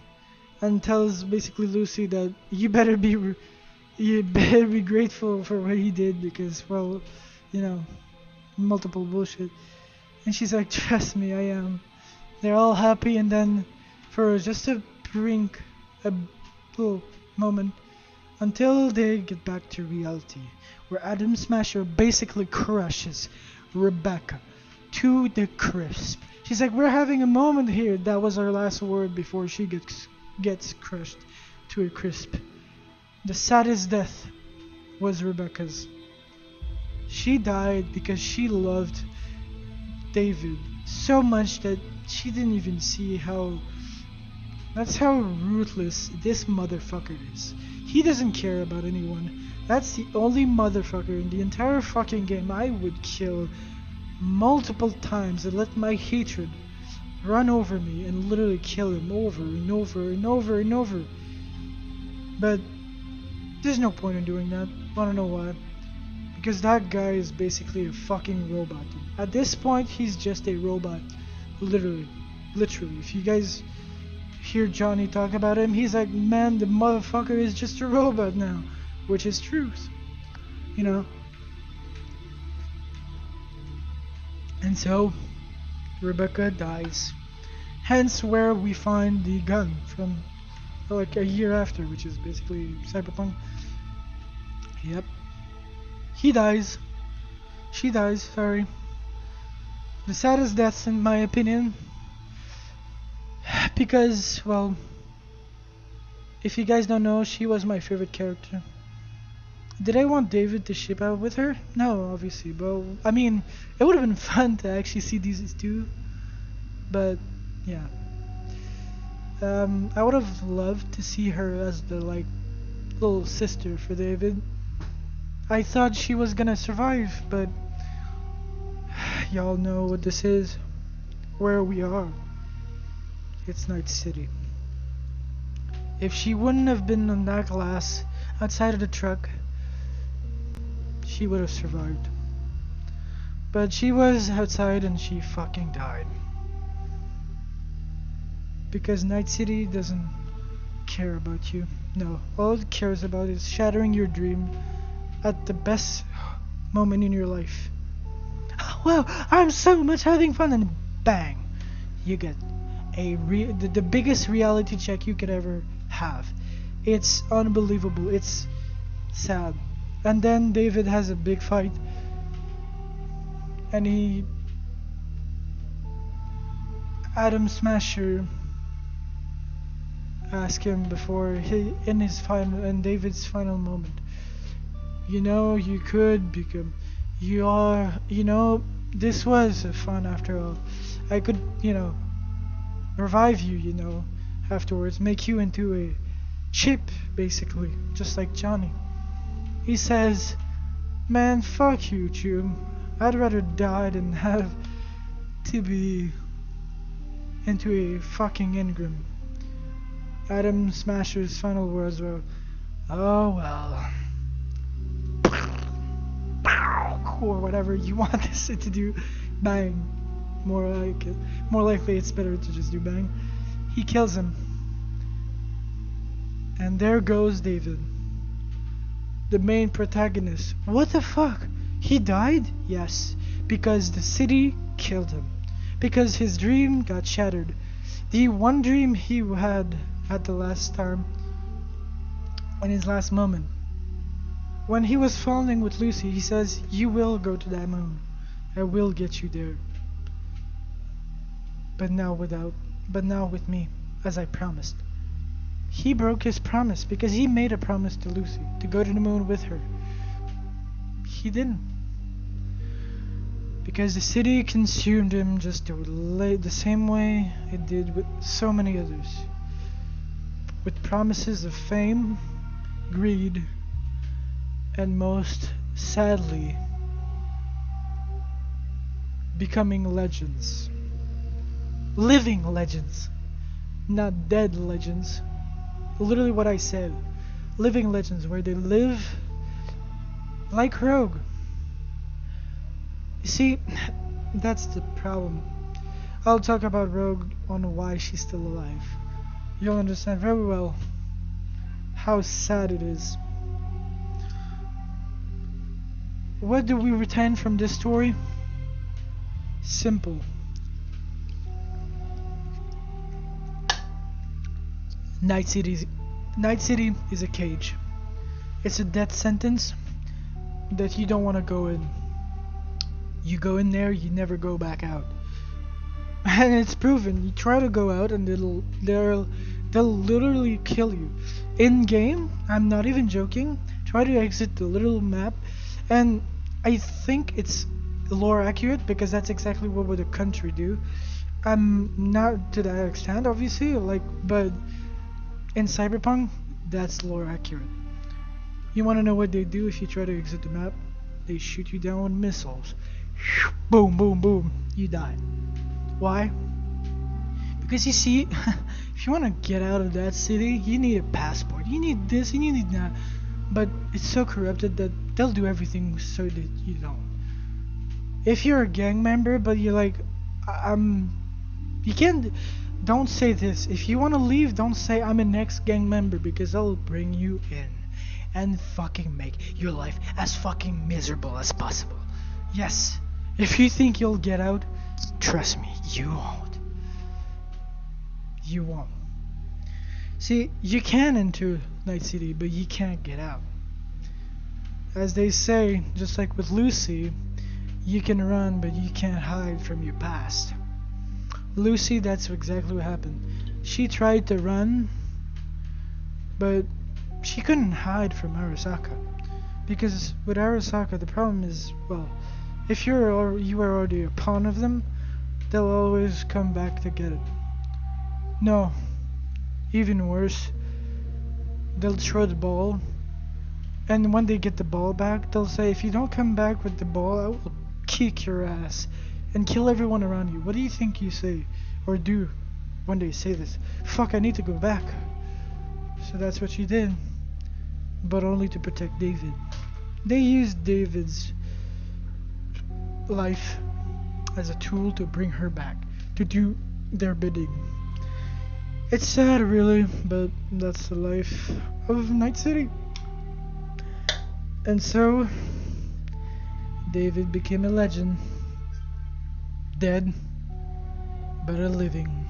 and tells basically Lucy that you better be grateful for what he did because, well, multiple bullshit. And she's like, trust me, I am. They're all happy, and then for just a little moment until they get back to reality, where Adam Smasher basically crushes Rebecca to the crisp. She's like, we're having a moment here. That was our last word before she gets crushed to a crisp. The saddest death was Rebecca's. She died because she loved David so much that she didn't even see how... That's how ruthless this motherfucker is. He doesn't care about anyone. That's the only motherfucker in the entire fucking game I would kill multiple times and let my hatred run over me and literally kill him over and over and over and over. But there's no point in doing that. Wanna know why? Because that guy is basically a fucking robot. At this point, he's just a robot. Literally. If you guys hear Johnny talk about him, he's like, man, the motherfucker is just a robot now. Which is truth. And so, Rebecca dies. Hence where we find the gun from like a year after, which is basically Cyberpunk. Yep. He dies. She dies, sorry. The saddest deaths in my opinion. Because, well, if you guys don't know, she was my favorite character. Did I want David to ship out with her? No, obviously, but I mean, it would have been fun to actually see these two. But, yeah. I would have loved to see her as the, little sister for David. I thought she was gonna survive, but y'all know what this is. Where we are. It's Night City. If she wouldn't have been on that glass outside of the truck, she would have survived. But she was outside and she fucking died. Because Night City doesn't care about you. No, all it cares about is shattering your dream at the best moment in your life. Wow, I'm so much having fun, and bang, you get the biggest reality check you could ever have. It's unbelievable. It's sad. And then David has a big fight, and Adam Smasher ask him before in David's final moment. You know, you could become, you are, this was fun after all. I could, revive you, afterwards, make you into a chip, basically, just like Johnny. He says, man, fuck you, Jim. I'd rather die than have to be into a fucking engram. Adam Smasher's final words were, oh well. Or whatever you want this to do. Bang. More likely it's better to just do bang. He kills him. And there goes David. The main protagonist. What the fuck? He died? Yes. Because the city killed him. Because his dream got shattered. The one dream he had at the last time, in his last moment. When he was falling with Lucy, he says, you will go to that moon. I will get you there. But now with me, as I promised. He broke his promise because he made a promise to Lucy to go to the moon with her. He didn't. Because the city consumed him just the same way it did with so many others. With promises of fame, greed, and most sadly, becoming legends. Living legends, not dead legends. Literally what I said. Living legends, where they live like Rogue. You see, that's the problem. I'll talk about Rogue on why she's still alive. You'll understand very well how sad it is. What do we retain from this story? Simple. Night City is a cage. It's a death sentence that you don't want to go in. You go in there, you never go back out. And it's proven. You try to go out and they'll literally kill you. In game, I'm not even joking. Try to exit the little map, and I think it's lore accurate because that's exactly what would a country do. Not to that extent, obviously, but in Cyberpunk, that's lore accurate. You want to know what they do if you try to exit the map? They shoot you down with missiles. Boom, boom, boom. You die. Why? Because you see, if you want to get out of that city, you need a passport. You need this and you need that. But it's so corrupted that they'll do everything so that you don't. If you're a gang member, but you're like, you can't. Don't say this. If you want to leave, don't say I'm an ex-gang member, because they'll bring you in and fucking make your life as fucking miserable as possible. Yes, if you think you'll get out, trust me, you won't. You won't. See, you can enter Night City, but you can't get out. As they say, just like with Lucy, you can run, but you can't hide from your past. Lucy, that's exactly what happened. She tried to run, but she couldn't hide from Arasaka. Because with Arasaka, the problem is, well, if you are already a pawn of them, they'll always come back to get it. No, even worse, they'll throw the ball, and when they get the ball back, they'll say, if you don't come back with the ball, I will kick your ass and kill everyone around you. What do you think you say or do when they say this? Fuck, I need to go back. So that's what she did, but only to protect David. They used David's life as a tool to bring her back, to do their bidding. It's sad, really, but that's the life of Night City. And so, David became a legend. Dead, but a living.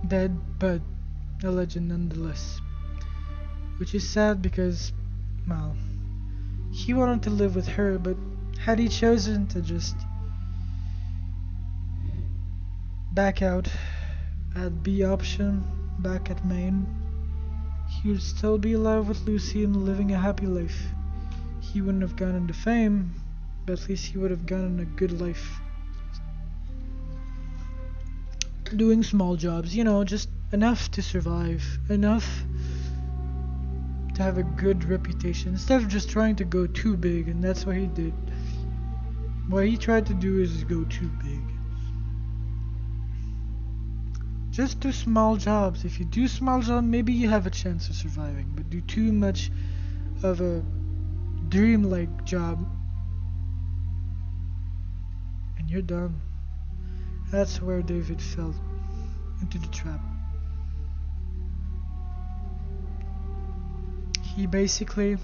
Dead, but a legend nonetheless. Which is sad because, well, he wanted to live with her, but had he chosen to just back out at B option, back at main, he would still be alive with Lucy and living a happy life. He wouldn't have gone into fame, but at least he would have gotten a good life. Doing small jobs, just enough to survive, enough to have a good reputation, instead of just trying to go too big, and that's what he did. What he tried to do is go too big. Just do small jobs. If you do small jobs, maybe you have a chance of surviving, but do too much of a dream-like job, and you're done. That's where David fell into the trap. He basically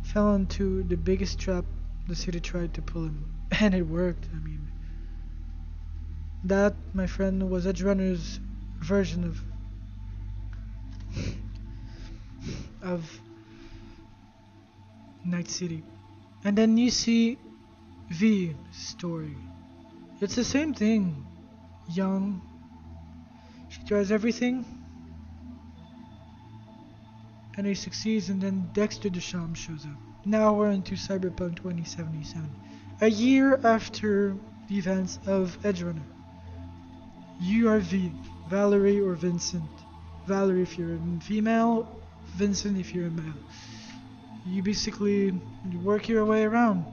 fell into the biggest trap the city tried to pull him, and it worked. I mean, that, my friend, was EdgeRunners' version of Night City. And then you see V's story. It's the same thing. Young, she tries everything, and he succeeds, and then Dexter Deschamps shows up. Now we're into Cyberpunk 2077, a year after the events of EdgeRunner. You are V, Valerie or Vincent. Valerie if you're a female, Vincent if you're a male. You basically work your way around,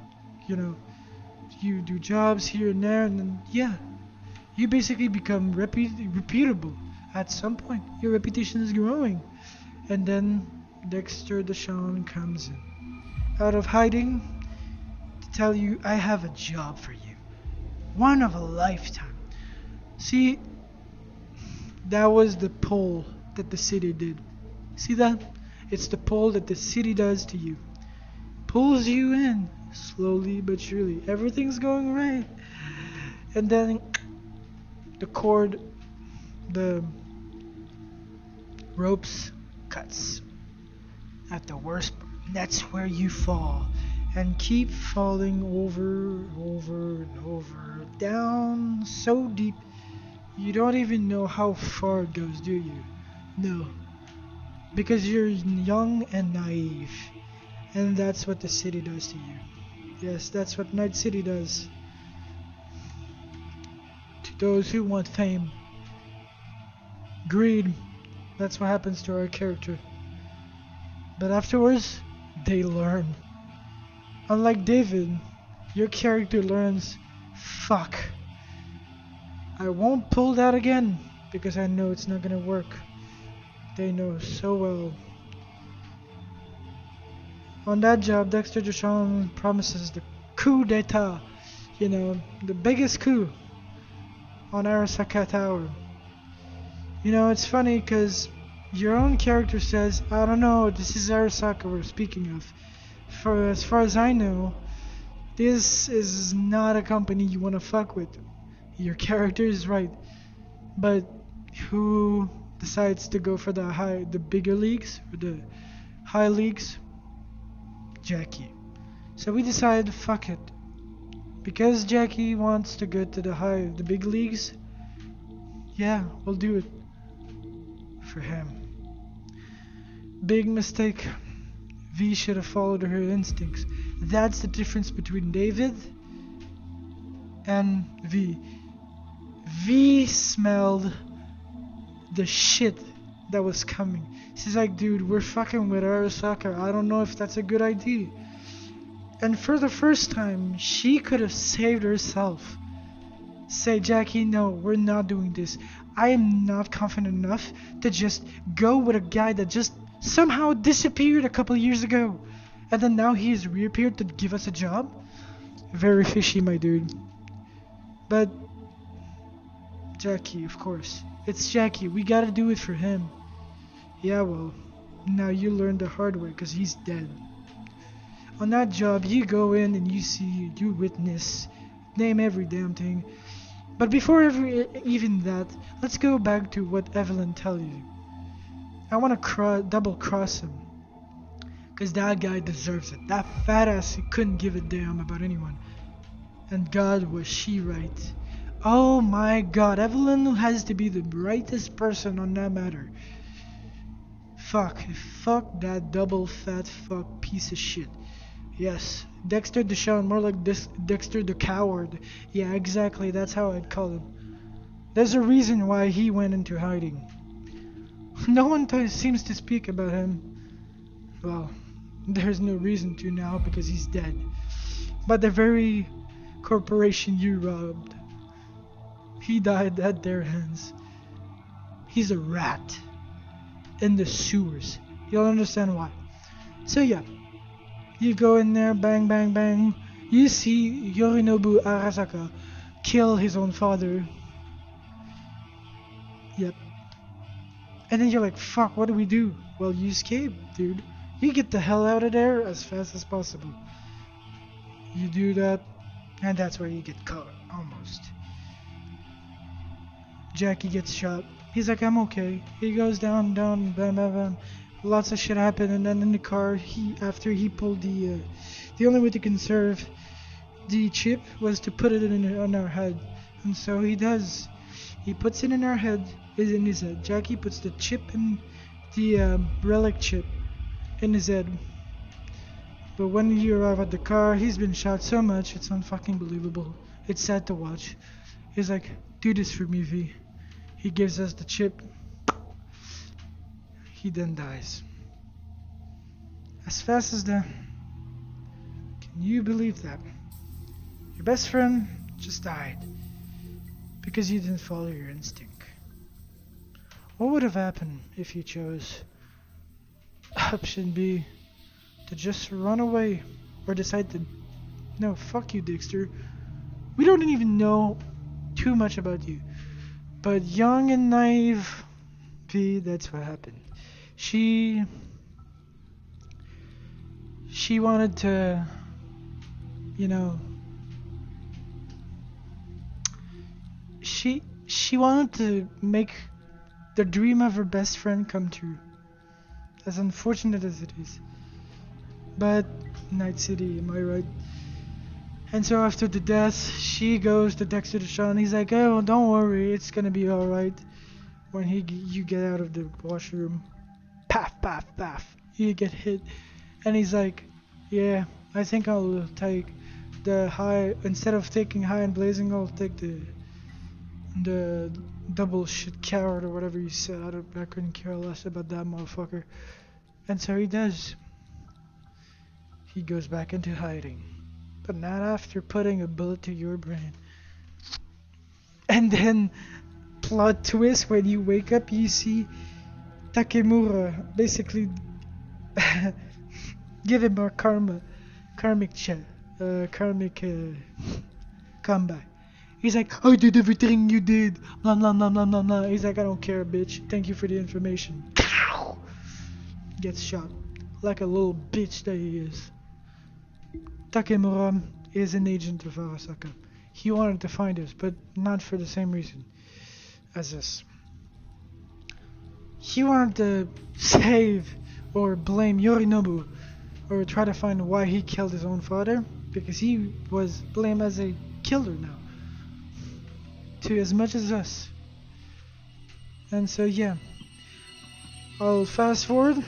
you do jobs here and there, and then, yeah, you basically become reputable at some point. Your reputation is growing. And then Dexter Deschamps comes in, out of hiding, to tell you, I have a job for you. One of a lifetime. See, that was the pull that the city did. See that? It's the pull that the city does to you. Pulls you in, slowly but surely. Everything's going right. And then the cord, the ropes cuts at the worst part. That's where you fall and keep falling over and over, down so deep you don't even know how far it goes, do you? No, because you're young and naive, and that's what the city does to you. Yes, that's what Night City does to those who want fame. Greed. That's what happens to our character. But afterwards, they learn. Unlike David, your character learns, fuck, I won't pull that again, because I know it's not gonna work. They know so well. On that job, Dexter Deschamps promises the coup d'etat, the biggest coup on Arasaka Tower. It's funny because your own character says, I don't know, this is Arasaka we're speaking of. For as far as I know, this is not a company you want to fuck with. Your character is right. But who decides to go for the bigger leagues, or the high leagues? Jackie. So we decided, fuck it. Because Jackie wants to go to the big leagues, yeah, we'll do it. For him. Big mistake. V should have followed her instincts. That's the difference between David and V. V smelled the shit that was coming. She's like, dude, we're fucking with Arasaka. I don't know if that's a good idea. And for the first time, she could have saved herself. Say, Jackie, no, we're not doing this. I am not confident enough to just go with a guy that just somehow disappeared a couple years ago. And then now he has reappeared to give us a job? Very fishy, my dude. But Jackie, of course. It's Jackie. We gotta do it for him. Yeah, well, now you learn the hard way because he's dead. On that job, you go in and you see, you witness, name every damn thing. But before even that, let's go back to what Evelyn tells you. I want to double cross him. Because that guy deserves it. That fat ass, he couldn't give a damn about anyone. And God, was she right. Oh my God, Evelyn has to be the brightest person on that matter. Fuck that double fat fuck piece of shit. Yes, Dexter Deshawn, more like Dexter the Coward. Yeah, exactly, that's how I'd call him. There's a reason why he went into hiding. No one seems to speak about him. Well, there's no reason to now because he's dead. But the very corporation you robbed, he died at their hands. He's a rat in the sewers. You'll understand why. So yeah, you go in there, bang, bang, bang. You see Yorinobu Arasaka kill his own father. Yep. And then you're like, fuck, what do we do? Well, you escape, dude. You get the hell out of there as fast as possible. You do that, and that's where you get caught, almost. Jackie gets shot. He's like, I'm okay. He goes down, bam, bam, bam. Lots of shit happen, and then in the car, after he pulled the only way to conserve the chip was to put it on our head. And so he does. He puts it in our head, is in his head. Jackie puts the chip in the relic chip in his head. But when you arrive at the car, he's been shot so much, it's unfucking believable. It's sad to watch. He's like, do this for me, V. He gives us the chip. He then dies. As fast as that. Can you believe that? Your best friend just died. Because you didn't follow your instinct. What would have happened if you chose option B? To just run away, or decide to, no, fuck you, Dexter. We don't even know too much about you, but young and naive V, that's what happened. She wanted to, you know, she wanted to make the dream of her best friend come true, as unfortunate as it is. But Night City, am I right? And so after the death, she goes to Dexter Deshawn. He's like, oh, don't worry, it's gonna be alright. When you get out of the washroom, paf, paf, paf, you get hit. And he's like, yeah, I think I'll take the high, instead of taking high and blazing, I'll take the double shit coward or whatever you said. I couldn't care less about that motherfucker. And so he does. He goes back into hiding, but not after putting a bullet to your brain. And then, plot twist, when you wake up, you see Takemura basically give him a karmic comeback. He's like, I did everything you did, blah blah blah blah blah blah. He's like, I don't care, bitch. Thank you for the information. Gets shot like a little bitch that he is. Takemura is an agent of Arasaka. He wanted to find us, but not for the same reason as us. He wanted to save or blame Yorinobu, or try to find why he killed his own father, because he was blamed as a killer now, to as much as us. And so yeah, I'll fast forward.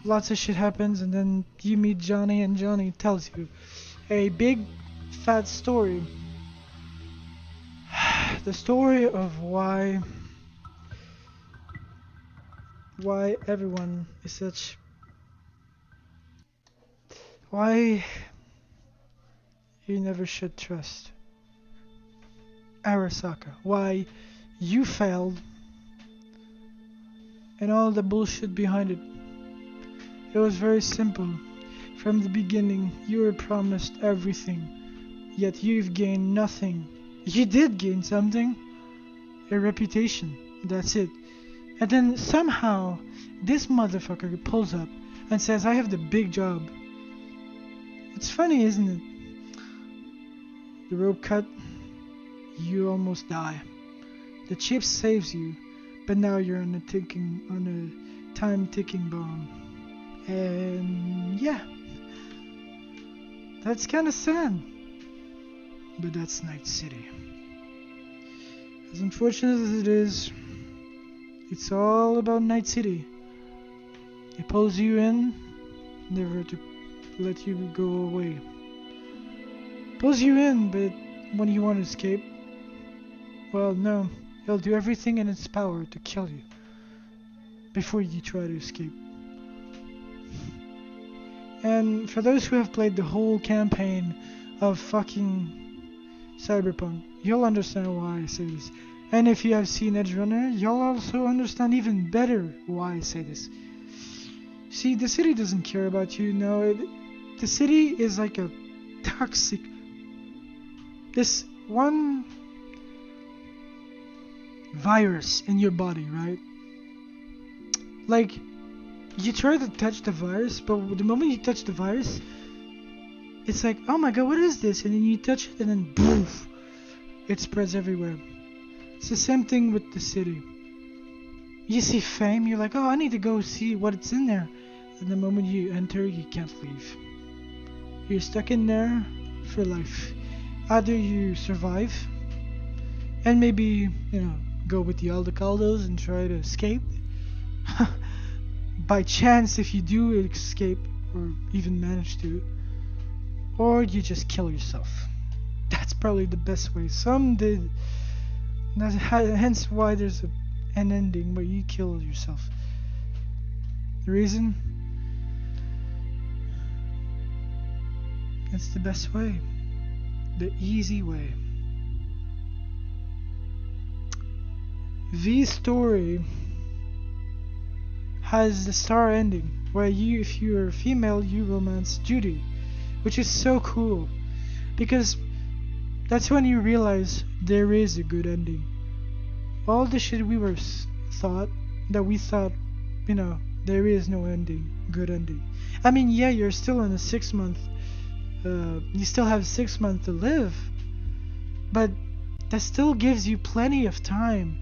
Lots of shit happens, and then you meet Johnny, and Johnny tells you a big fat story. The story of why everyone is such, why you never should trust Arasaka, why you failed, and all the bullshit behind it. It was very simple. From the beginning, you were promised everything, yet you've gained nothing. You did gain something, a reputation, that's it. And then somehow, this motherfucker pulls up and says, I have the big job. It's funny, isn't it? The rope cut, you almost die. The chip saves you, but now you're on a time ticking bomb. And yeah, that's kind of sad, but that's Night City. As unfortunate as it is, it's all about Night City. It pulls you in, never to let you go away. Pulls you in, but when you want to escape, well, no, he'll do everything in its power to kill you before you try to escape. And for those who have played the whole campaign of fucking Cyberpunk, you'll understand why I say this. And if you have seen EdgeRunner, you'll also understand even better why I say this. See, the city doesn't care about you, no. The city is like a toxic... This one virus in your body, right? Like, you try to touch the virus, but the moment you touch the virus, it's like, oh my god, what is this? And then you touch it, and then poof, it spreads everywhere. It's the same thing with the city. You see fame, you're like, oh, I need to go see what's in there. And the moment you enter, you can't leave. You're stuck in there for life. Either you survive, and maybe, go with the Aldecaldos and try to escape. By chance, if you do escape, or even manage to, or you just kill yourself. That's probably the best way. Some did. Hence why there's an ending where you kill yourself. The reason? It's the best way. The easy way. V's story has the star ending where you, if you're a female, you romance Judy, which is so cool because that's when you realize there is a good ending. All the shit we were thought, there is no ending, good ending. I mean, yeah, you're still in a 6 month, you still have 6 months to live, but that still gives you plenty of time,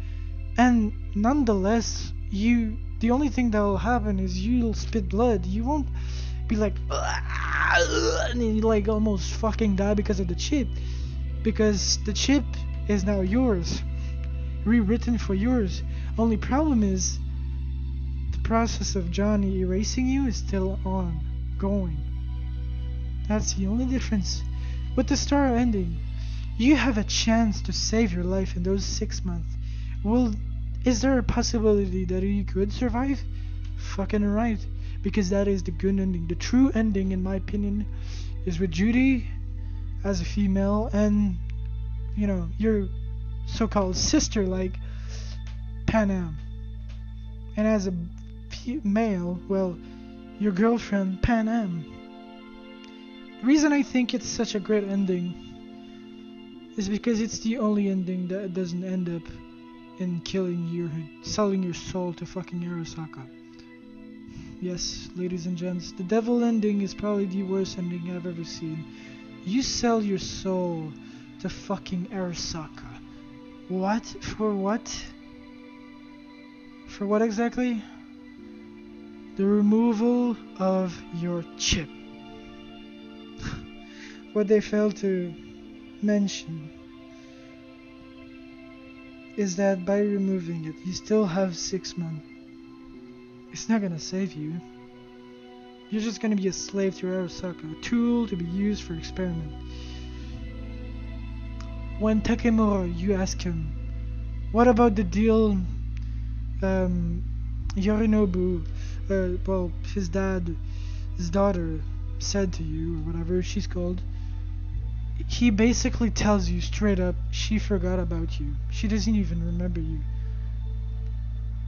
and nonetheless, the only thing that will happen is you'll spit blood. You won't be like, and you like almost fucking die because of the chip, because the chip is now yours, rewritten for yours. Only problem is the process of Johnny erasing you is still ongoing. That's the only difference. With the star ending, you have a chance to save your life in those 6 months. Is there a possibility that you could survive? Fucking right, because that is the good ending. The true ending, in my opinion, is with Judy as a female and, your so-called sister like Pan Am. And as a male, well, your girlfriend Pan Am. The reason I think it's such a great ending is because it's the only ending that doesn't end up in killing you, selling your soul to fucking Arasaka. Yes, ladies and gents, the devil ending is probably the worst ending I've ever seen. You sell your soul to fucking Arasaka. What? For what? For what exactly? The removal of your chip. What they failed to mention is that by removing it, you still have 6 months. It's not gonna save you. You're just gonna be a slave to Arasaka, a tool to be used for experiment. When Takemura, you ask him, what about the deal Yorinobu, his daughter said to you, or whatever she's called, he basically tells you straight up she forgot about you. She doesn't even remember you.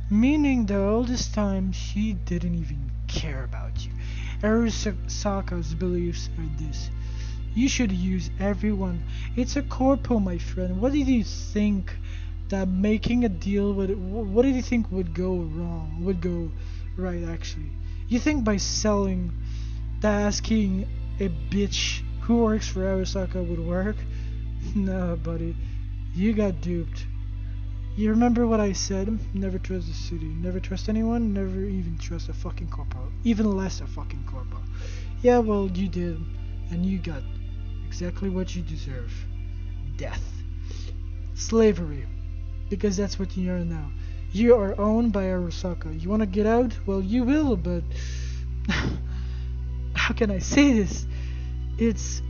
Meaning that all this time she didn't even care about you. Arasaka's beliefs are this: you should use everyone. It's a corpo, my friend. What did you think that making a deal with it, what did you think would go wrong, would go right actually? You think by selling, that asking a bitch who works for Arasaka would work? No, buddy. You got duped. You remember what I said? Never trust the city. Never trust anyone. Never even trust a fucking corporal. Even less a fucking corporal. Yeah, well, you did. And you got exactly what you deserve. Death. Slavery. Because that's what you are now. You are owned by Arasaka. You wanna get out? Well, you will, but how can I say this? It's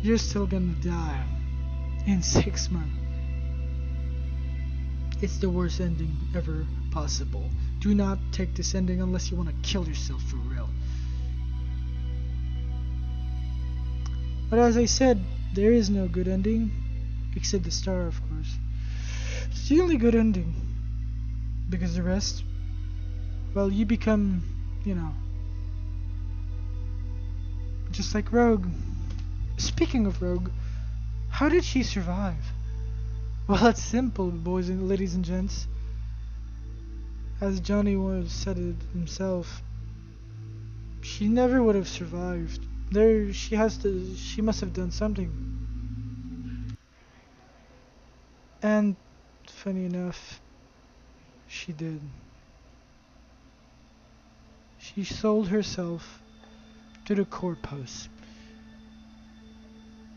you're still gonna die in 6 months. It's the worst ending ever possible. Do not take this ending unless you want to kill yourself for real. But as I said, there is no good ending, except the star, of course. It's the only good ending. Because the rest, well, you become, just like Rogue. Speaking of Rogue, how did she survive? Well, it's simple, boys and ladies and gents. As Johnny said it himself, she never would have survived. She must have done something. And funny enough, she did. She sold herself to the corpos.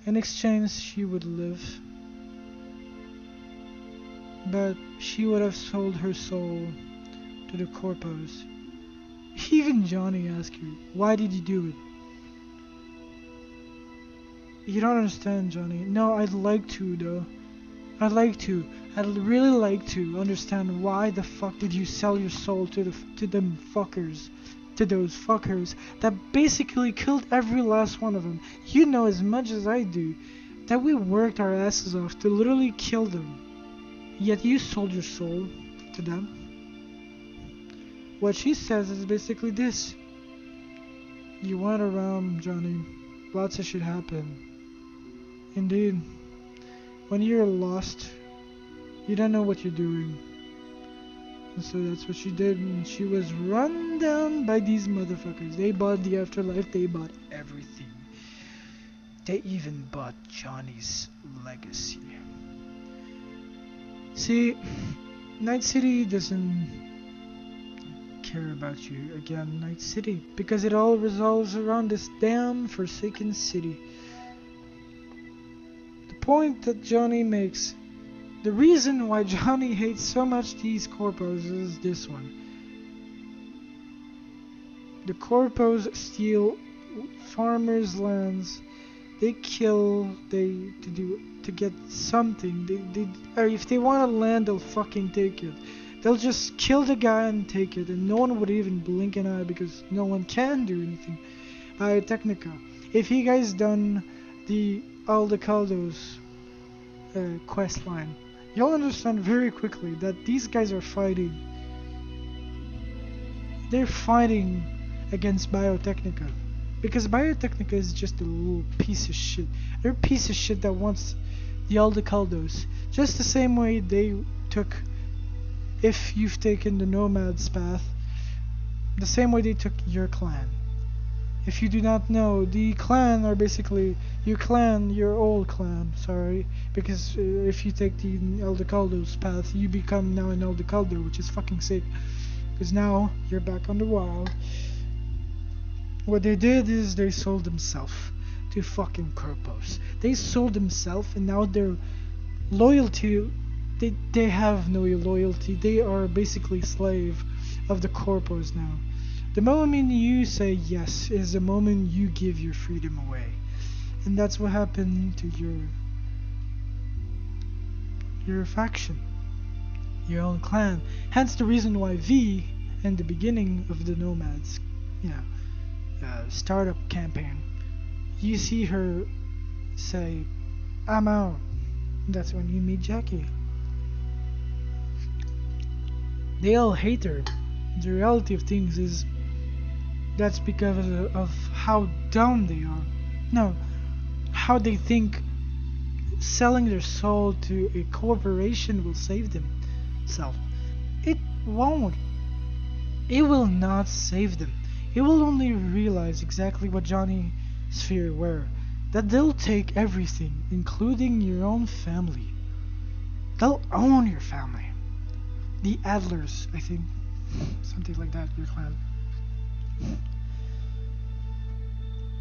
In exchange, she would live. But she would have sold her soul to the corpos. Even Johnny asked her, why did you do it? You don't understand, Johnny. No, I'd like to, though. I'd really like to understand why the fuck did you sell your soul to them fuckers. To those fuckers that basically killed every last one of them. You know as much as I do that we worked our asses off to literally kill them. Yet you sold your soul to them. What she says is basically this. You went around, Johnny. Lots of shit happened. Indeed. When you're lost, you don't know what you're doing. And so that's what she did, and she was run down by these motherfuckers. They bought the afterlife, they bought everything. They even bought Johnny's legacy. See, Night City doesn't care about you again, Night City, because it all revolves around this damn forsaken city. The point that Johnny makes, the reason why Johnny hates so much these corpos is this one. The corpos steal farmers' lands. They kill, to get something. Or if they want a land, they'll fucking take it. They'll just kill the guy and take it, and no one would even blink an eye because no one can do anything. Biotechnica. If you guys done the Aldecaldos quest line, you'll understand very quickly that these guys are fighting. They're fighting against Biotechnica. Because Biotechnica is just a little piece of shit. They're a piece of shit that wants the Aldecaldos. Just the same way they took, if you've taken the Nomad's path, the same way they took your clan. If you do not know, the clan are basically your old clan, sorry. Because if you take the Aldecaldos path, you become now an Aldecaldo, which is fucking sick. Because now, you're back on the wild. What they did is they sold themselves to fucking corpos. They sold themselves, and now their loyalty, they have no loyalty. They are basically slave of the corpos now. The moment you say yes is the moment you give your freedom away. And that's what happened to your faction, your own clan. Hence the reason why V, in the beginning of the Nomads, startup campaign, you see her say, I'm out. That's when you meet Jackie. They all hate her. The reality of things is that's because of how dumb they are. No, how they think selling their soul to a corporation will save themselves. It won't. It will not save them. It will only realize exactly what Johnny's fear were. That they'll take everything, including your own family. They'll own your family. The Adlers, I think. Something like that, your clan.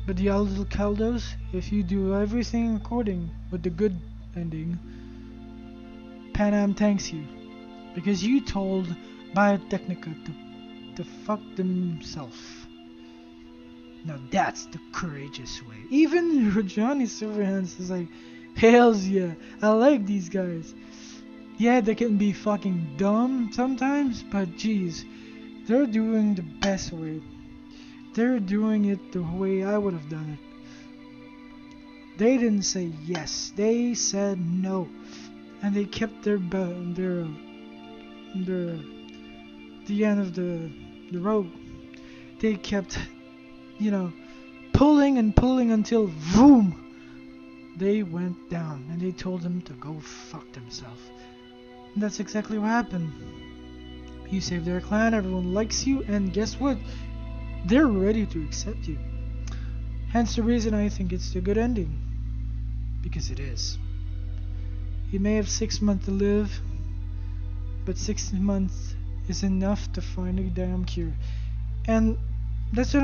But the Aldecaldos, if you do everything according with the good ending, Pan Am thanks you. because you told Biotechnica to fuck themselves. Now that's the courageous way. Even Johnny Silverhands is like, hells yeah, I like these guys. Yeah, they can be fucking dumb sometimes, but geez, they're doing the best way. They're doing it the way I would have done it. They didn't say yes, they said no, and they kept the end of the rope. They kept, pulling and pulling until boom, they went down, and they told them to go fuck themselves. And that's exactly what happened. You saved their clan, everyone likes you, and guess what? They're ready to accept you. Hence the reason I think it's a good ending. Because it is. You may have 6 months to live, but 6 months is enough to find a damn cure. And that's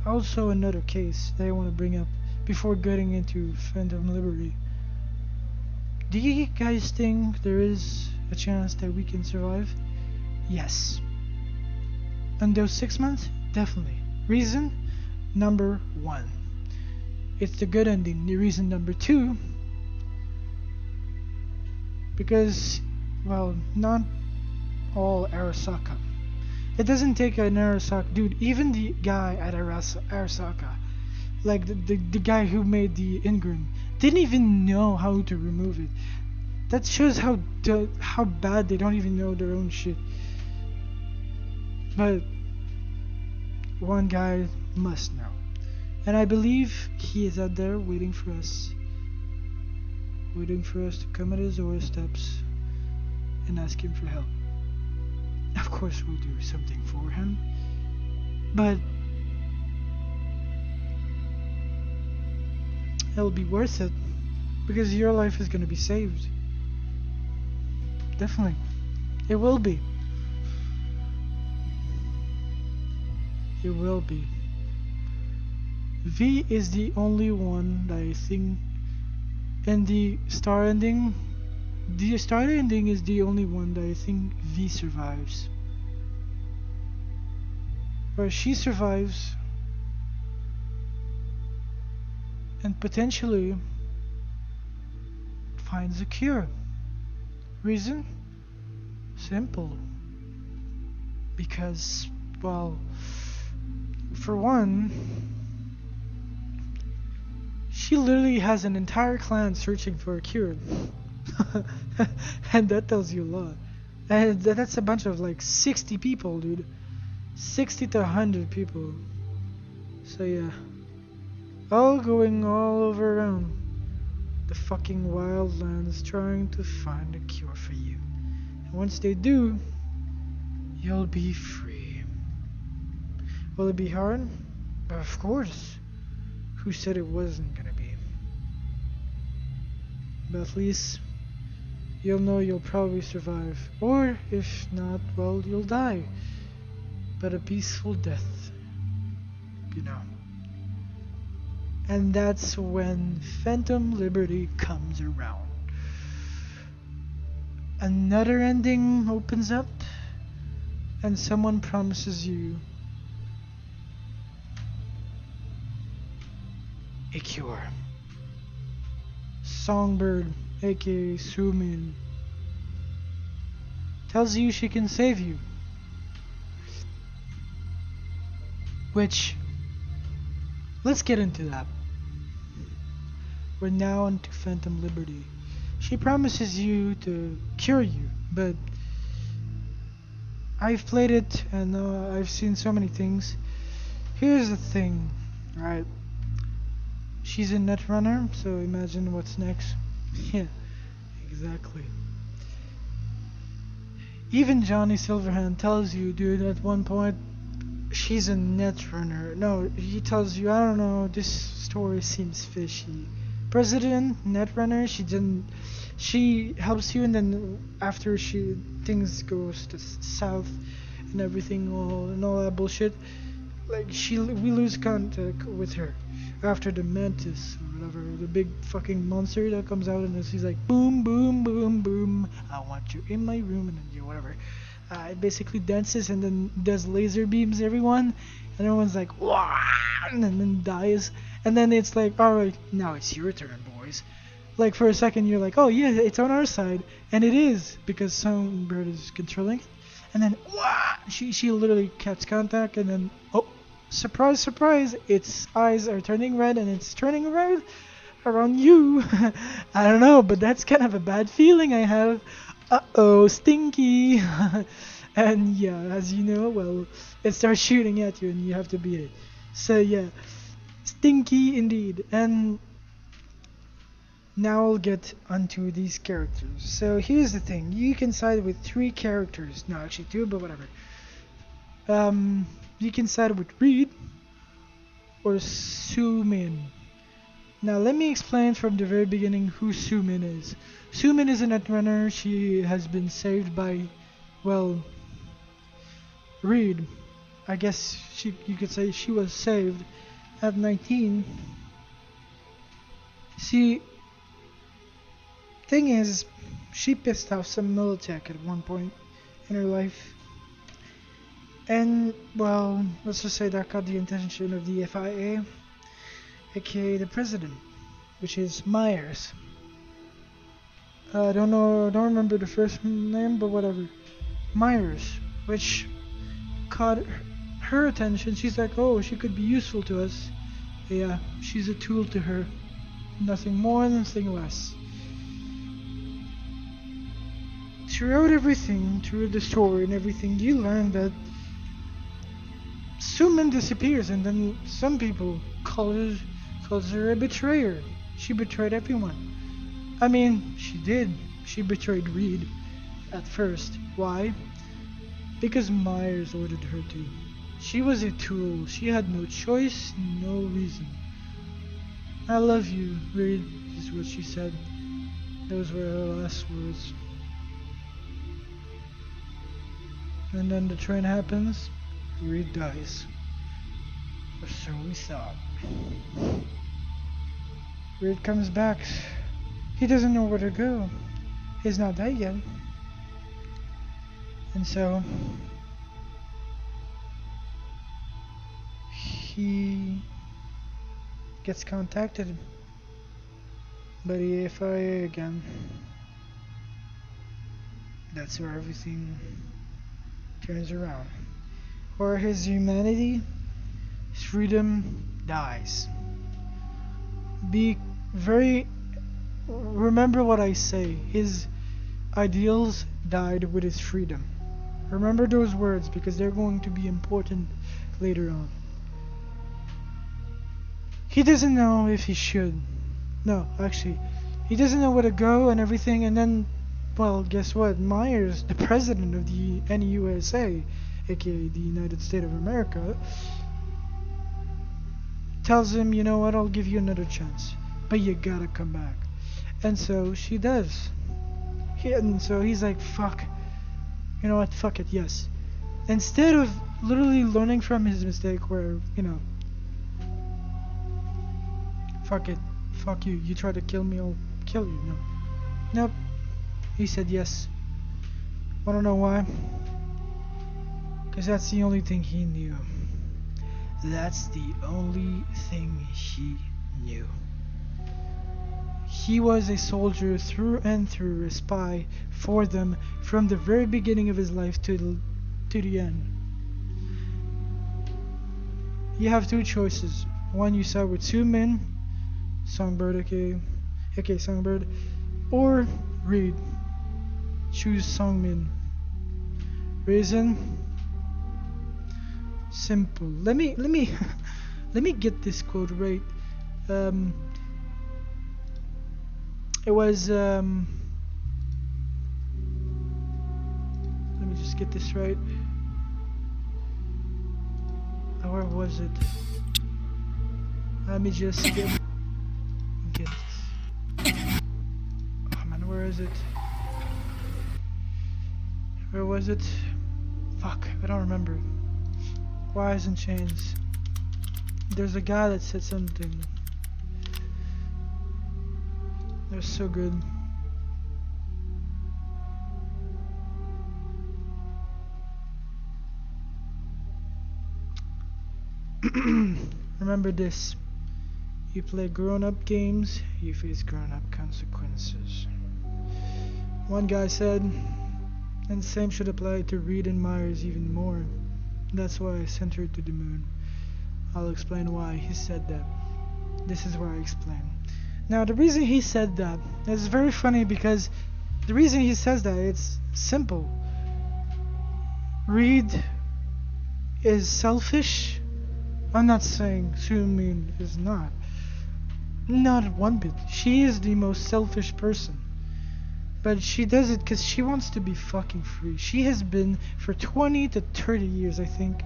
also another case that I want to bring up before getting into Phantom Liberty. Do you guys think there is a chance that we can survive? Yes. And those 6 months? Definitely. Reason number 1. It's the good ending. The reason number 2, because, well, not all Arasaka. It doesn't take an Arasaka dude. Even the guy at Arasaka, like the guy who made the Ingrid, didn't even know how to remove it. That shows how bad they don't even know their own shit. But one guy must know, and I believe he is out there waiting for us to come at his doorsteps and ask him for help. Of course we'll do something for him, but it'll be worth it, because your life is going to be saved. Definitely. It will be. It will be. V is the only one that I think, and the star ending is the only one that I think V survives. Or she survives and potentially finds a cure. Reason? Simple. Because, well, for one, she literally has an entire clan searching for a cure. And that tells you a lot. And that's a bunch of like 60 people, dude. 60 to 100 people. So yeah. All going all over around the fucking wildlands trying to find a cure for you. And once they do, you'll be free. Will it be hard? Of course. Who said it wasn't gonna be? But at least you'll know you'll probably survive. Or if not, well, you'll die. But a peaceful death. You know. And that's when Phantom Liberty comes around. Another ending opens up, and someone promises you a cure. Songbird, aka Sumin, tells you she can save you. Which, let's get into that. We're now into Phantom Liberty. She promises you to cure you, but I've played it and I've seen so many things. Here's the thing, right? She's a netrunner, so imagine what's next. Yeah, exactly. Even Johnny Silverhand tells you, dude, at one point, she's a netrunner. No, he tells you, I don't know, this story seems fishy. President, netrunner, she helps you, and then after things goes to south and everything, all that bullshit, like we lose contact with her after the Mantis whatever, the big fucking monster that comes out and he's like boom, boom, boom, boom. I want you in my room, and then whatever. It basically dances and then does laser beams everyone, and everyone's like wah, and then dies, and then it's like, all right, now it's your turn, boys. Like for a second you're like, oh yeah, it's on our side, and it is because Songbird is controlling it, and then wah, she literally catches contact, and then oh, surprise, surprise, its eyes are turning red, and it's turning red around you. I don't know, but that's kind of a bad feeling I have. Uh-oh, stinky. And yeah, as you know, well, it starts shooting at you and you have to beat it. So yeah, stinky indeed. And now I'll get onto these characters. So here's the thing, you can side with 3 characters. No, actually 2, but whatever. You can side with Reed or Sumin. Now let me explain from the very beginning who Sumin is. Sumin is a netrunner. She has been saved by, well, Reed. I guess you could say she was saved at 19. See, thing is, she pissed off some Militech at one point in her life. And, well, let's just say that caught the attention of the FIA, aka the president, which is Myers. I don't remember the first name, but whatever. Myers, which caught her attention. She's like, oh, she could be useful to us. Yeah, she's a tool to her. Nothing more, nothing less. Throughout everything, through the story and everything, you learn that Sumin disappears, and then some people calls her a betrayer. She betrayed everyone. I mean, she did. She betrayed Reed at first. Why? Because Myers ordered her to. She was a tool. She had no choice, no reason. I love you, Reed, is what she said. Those were her last words. And then the train happens. Reed dies. Or so we thought. Reed comes back. He doesn't know where to go. He's not dead yet. And so he gets contacted by the FIA again. That's where everything turns around. For his humanity, his freedom dies. Remember what I say. His ideals died with his freedom. Remember those words, because they're going to be important later on. He doesn't know if he should. No, actually, he doesn't know where to go and everything, and then, well, guess what? Myers, the president of the NUSA, aka the United States of America, tells him, you know what, I'll give you another chance, but you gotta come back. And so she does. And so he's like, fuck, you know what, fuck it, yes. Instead of literally learning from his mistake where, you know, fuck it, fuck you, you try to kill me, I'll kill you. No. Nope. He said yes. Wanna know why? Because that's the only thing he knew. That's the only thing he knew. He was a soldier through and through, a spy for them from the very beginning of his life to the end. You have 2 choices. One, you side with Sumin, Songbird, aka Songbird, or Reed. Choose Songmin. Reason? Simple. Let me let me get this quote right. It was let me just get this right. Where was it? Let me just get this. Oh man, where is it? Where was it? Fuck, I don't remember. Wires and chains. There's a guy that said something. They're so good. Remember this. You play grown-up games, you face grown-up consequences. One guy said, and the same should apply to Reed and Myers even more. That's why I sent her to the moon. I'll explain why he said that. This is where I explain. Now, the reason he said that is very funny because the reason he says that, it's simple. Reed is selfish. I'm not saying Soo-min is not. Not one bit. She is the most selfish person. But she does it because she wants to be fucking free. She has been, for 20 to 30 years, I think,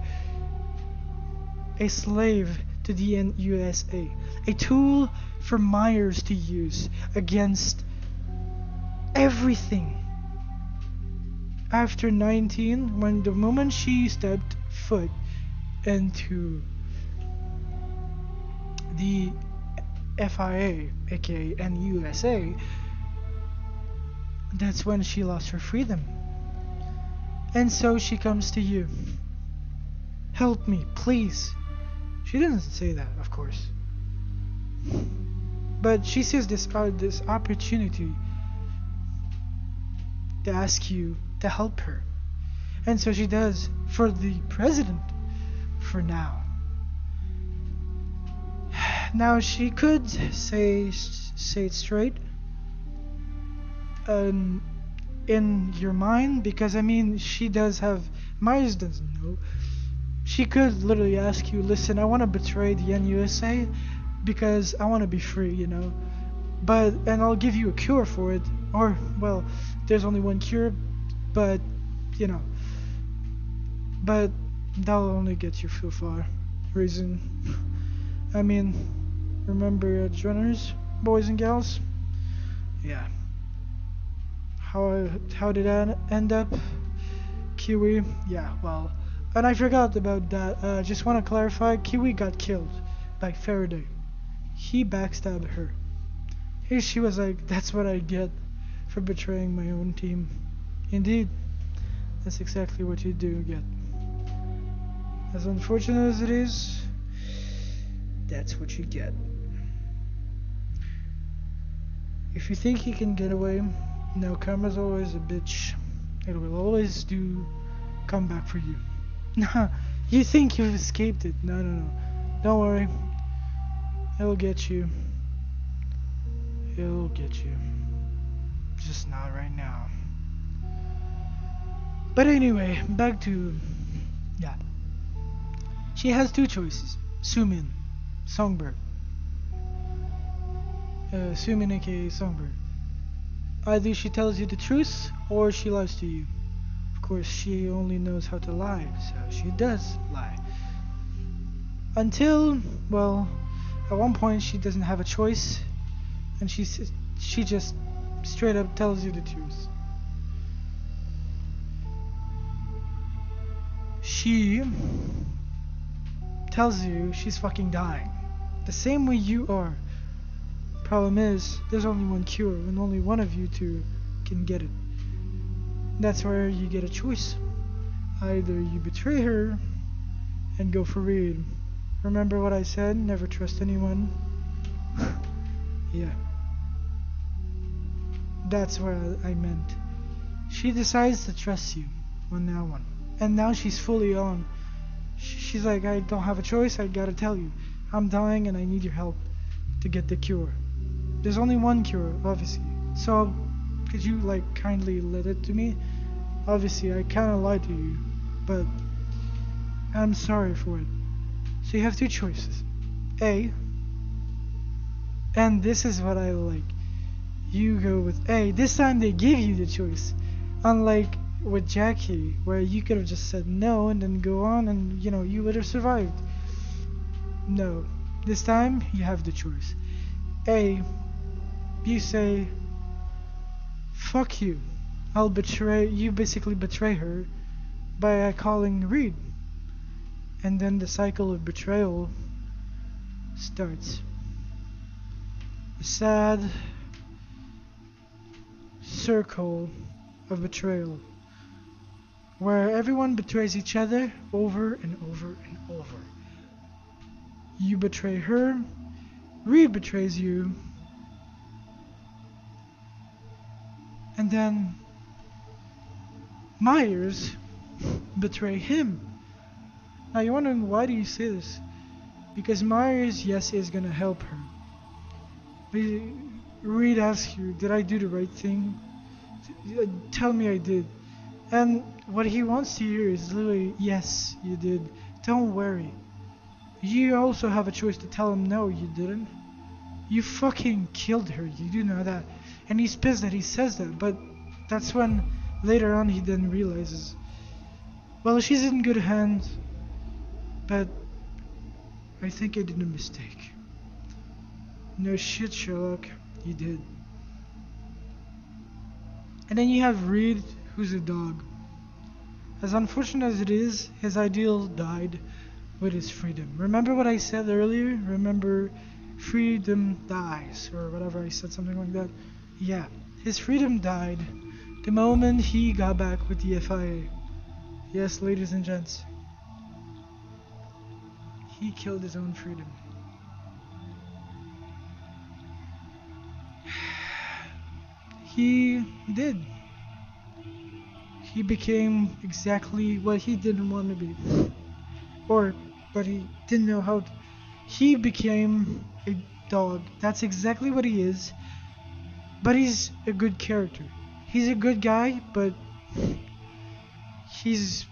a slave to the USA. A tool for Myers to use against everything. After 19, when the moment she stepped foot into the FIA, aka NUSA, that's when she lost her freedom. And so she comes to you. Help me, please. She didn't say that, of course. But she sees this opportunity to ask you to help her. And so she does, for the president, for now. Now she could say it straight in your mind, because I mean she does have, Myers doesn't know. She could literally ask you, listen, I want to betray the NUSA because I want to be free, you know, and I'll give you a cure for it, or, well, there's only one cure, but, you know, but that'll only get you so far. Reason, I mean, remember EdgeRunners, boys and gals? Yeah. How did that end up? Kiwi? Yeah, well, and I forgot about that. Just want to clarify, Kiwi got killed by Faraday. He backstabbed her. Here she was like, that's what I get for betraying my own team. Indeed, that's exactly what you do get. As unfortunate as it is, that's what you get. If you think you can get away, no, karma's always a bitch. It will always come back for you. Nah, you think you've escaped it. No. Don't worry. It'll get you. It'll get you. Just not right now. But anyway, back to... yeah. She has two choices. Soo-min, Songbird. Soo-min aka Songbird. Either she tells you the truth, or she lies to you. Of course, she only knows how to lie, so she does lie. Until, well, at one point she doesn't have a choice, and she just straight up tells you the truth. She tells you she's fucking dying, the same way you are. Problem is, there's only one cure, and only one of you two can get it. That's where you get a choice. Either you betray her and go for Reed. Remember what I said? Never trust anyone. Yeah. That's what I meant. She decides to trust you on that one. And now she's fully on. She's like, I don't have a choice, I gotta tell you. I'm dying and I need your help to get the cure. There's only one cure, obviously. So, could you, like, kindly let it to me? Obviously, I kinda lied to you, but I'm sorry for it. So you have two choices. A, and this is what I like. You go with A. This time they give you the choice. Unlike with Jackie, where you could have just said no and then go on and, you know, you would have survived. No. This time, you have the choice. A, you say, fuck you. I'll betray, you basically betray her by calling Reed. And then the cycle of betrayal starts. The sad, circle of betrayal where everyone betrays each other over and over and over. You betray her, Reed betrays you, and then Myers betray him. Now you're wondering, why do you say this? Because Myers, yes, is gonna help her. But Reed asks you, did I do the right thing? Tell me I did. And what he wants to hear is literally, yes, you did. Don't worry. You also have a choice to tell him, no, you didn't. You fucking killed her, you do know that. And he's pissed that he says that, but that's when later on he then realizes, well, she's in good hands, but I think I did a mistake. No shit, Sherlock, you did. And then you have Reed, who's a dog. As unfortunate as it is, his ideal died with his freedom. Remember what I said earlier? Remember, freedom dies, or whatever I said, something like that. Yeah, his freedom died the moment he got back with the FIA. Yes, ladies and gents. He killed his own freedom. He did. He became exactly what he didn't want to be. But he didn't know how to. He became a dog. That's exactly what he is. But he's a good character. He's a good guy, but he's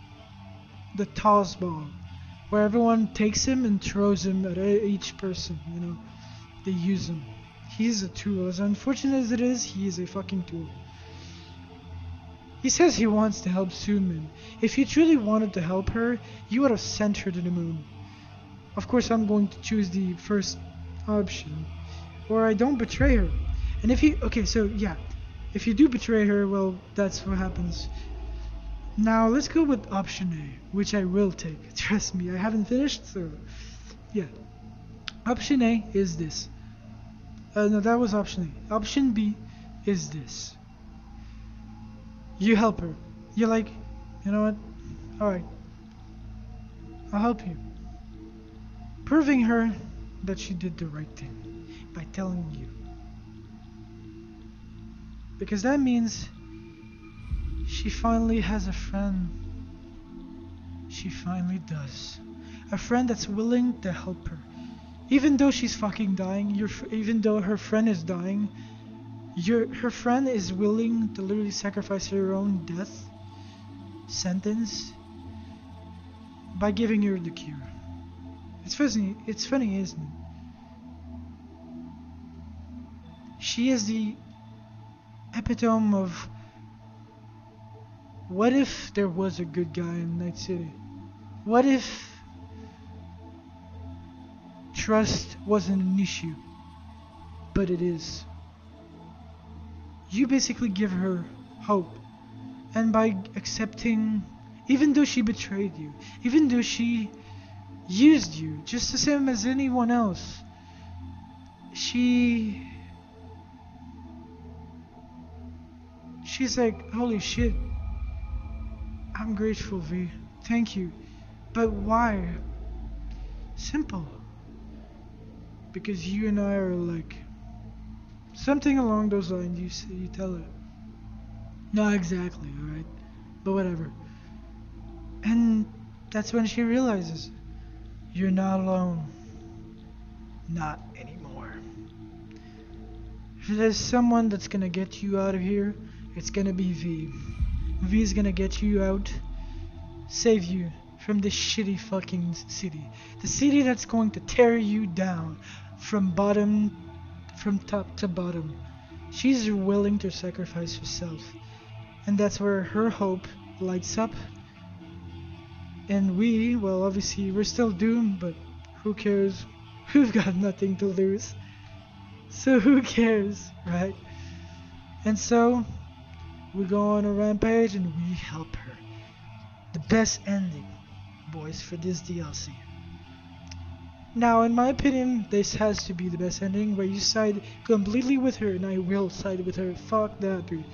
the toss ball, where everyone takes him and throws him at each person, you know. They use him. He's a tool. As unfortunate as it is, he is a fucking tool. He says he wants to help Suman. If he truly wanted to help her, you would have sent her to the moon. Of course, I'm going to choose the first option, or I don't betray her. And if you, okay, so yeah, if you do betray her, well, that's what happens. Now let's go with option A, which I will take. Trust me, I haven't finished, so yeah. Option A is this. No, that was option A. Option B is this. You help her. You're like, you know what? Alright. I'll help you. Proving her that she did the right thing by telling you. Because that means she finally has a friend. She finally does. A friend that's willing to help her. Even though she's fucking dying, even though her friend is dying, her friend is willing to literally sacrifice her own death sentence by giving her the cure. It's funny, isn't it? She is the epitome of, what if there was a good guy in Night City? What if trust wasn't an issue, but it is? You basically give her hope, and by accepting, even though she betrayed you, even though she used you just the same as anyone else, she's like, holy shit, I'm grateful, V, thank you. But why? Simple. Because you and I are like, something along those lines. You tell her. Not exactly, alright? But whatever. And that's when she realizes, you're not alone. Not anymore. If there's someone that's gonna get you out of here, it's gonna be V. V's gonna get you out, save you from this shitty fucking city. The city that's going to tear you down from top to bottom. She's willing to sacrifice herself. And that's where her hope lights up. And we, well, obviously we're still doomed, but who cares? We've got nothing to lose. So who cares, right? And so we go on a rampage and we help her. The best ending, boys, for this DLC. Now, in my opinion, this has to be the best ending where you side completely with her, and I will side with her. Fuck that, dude.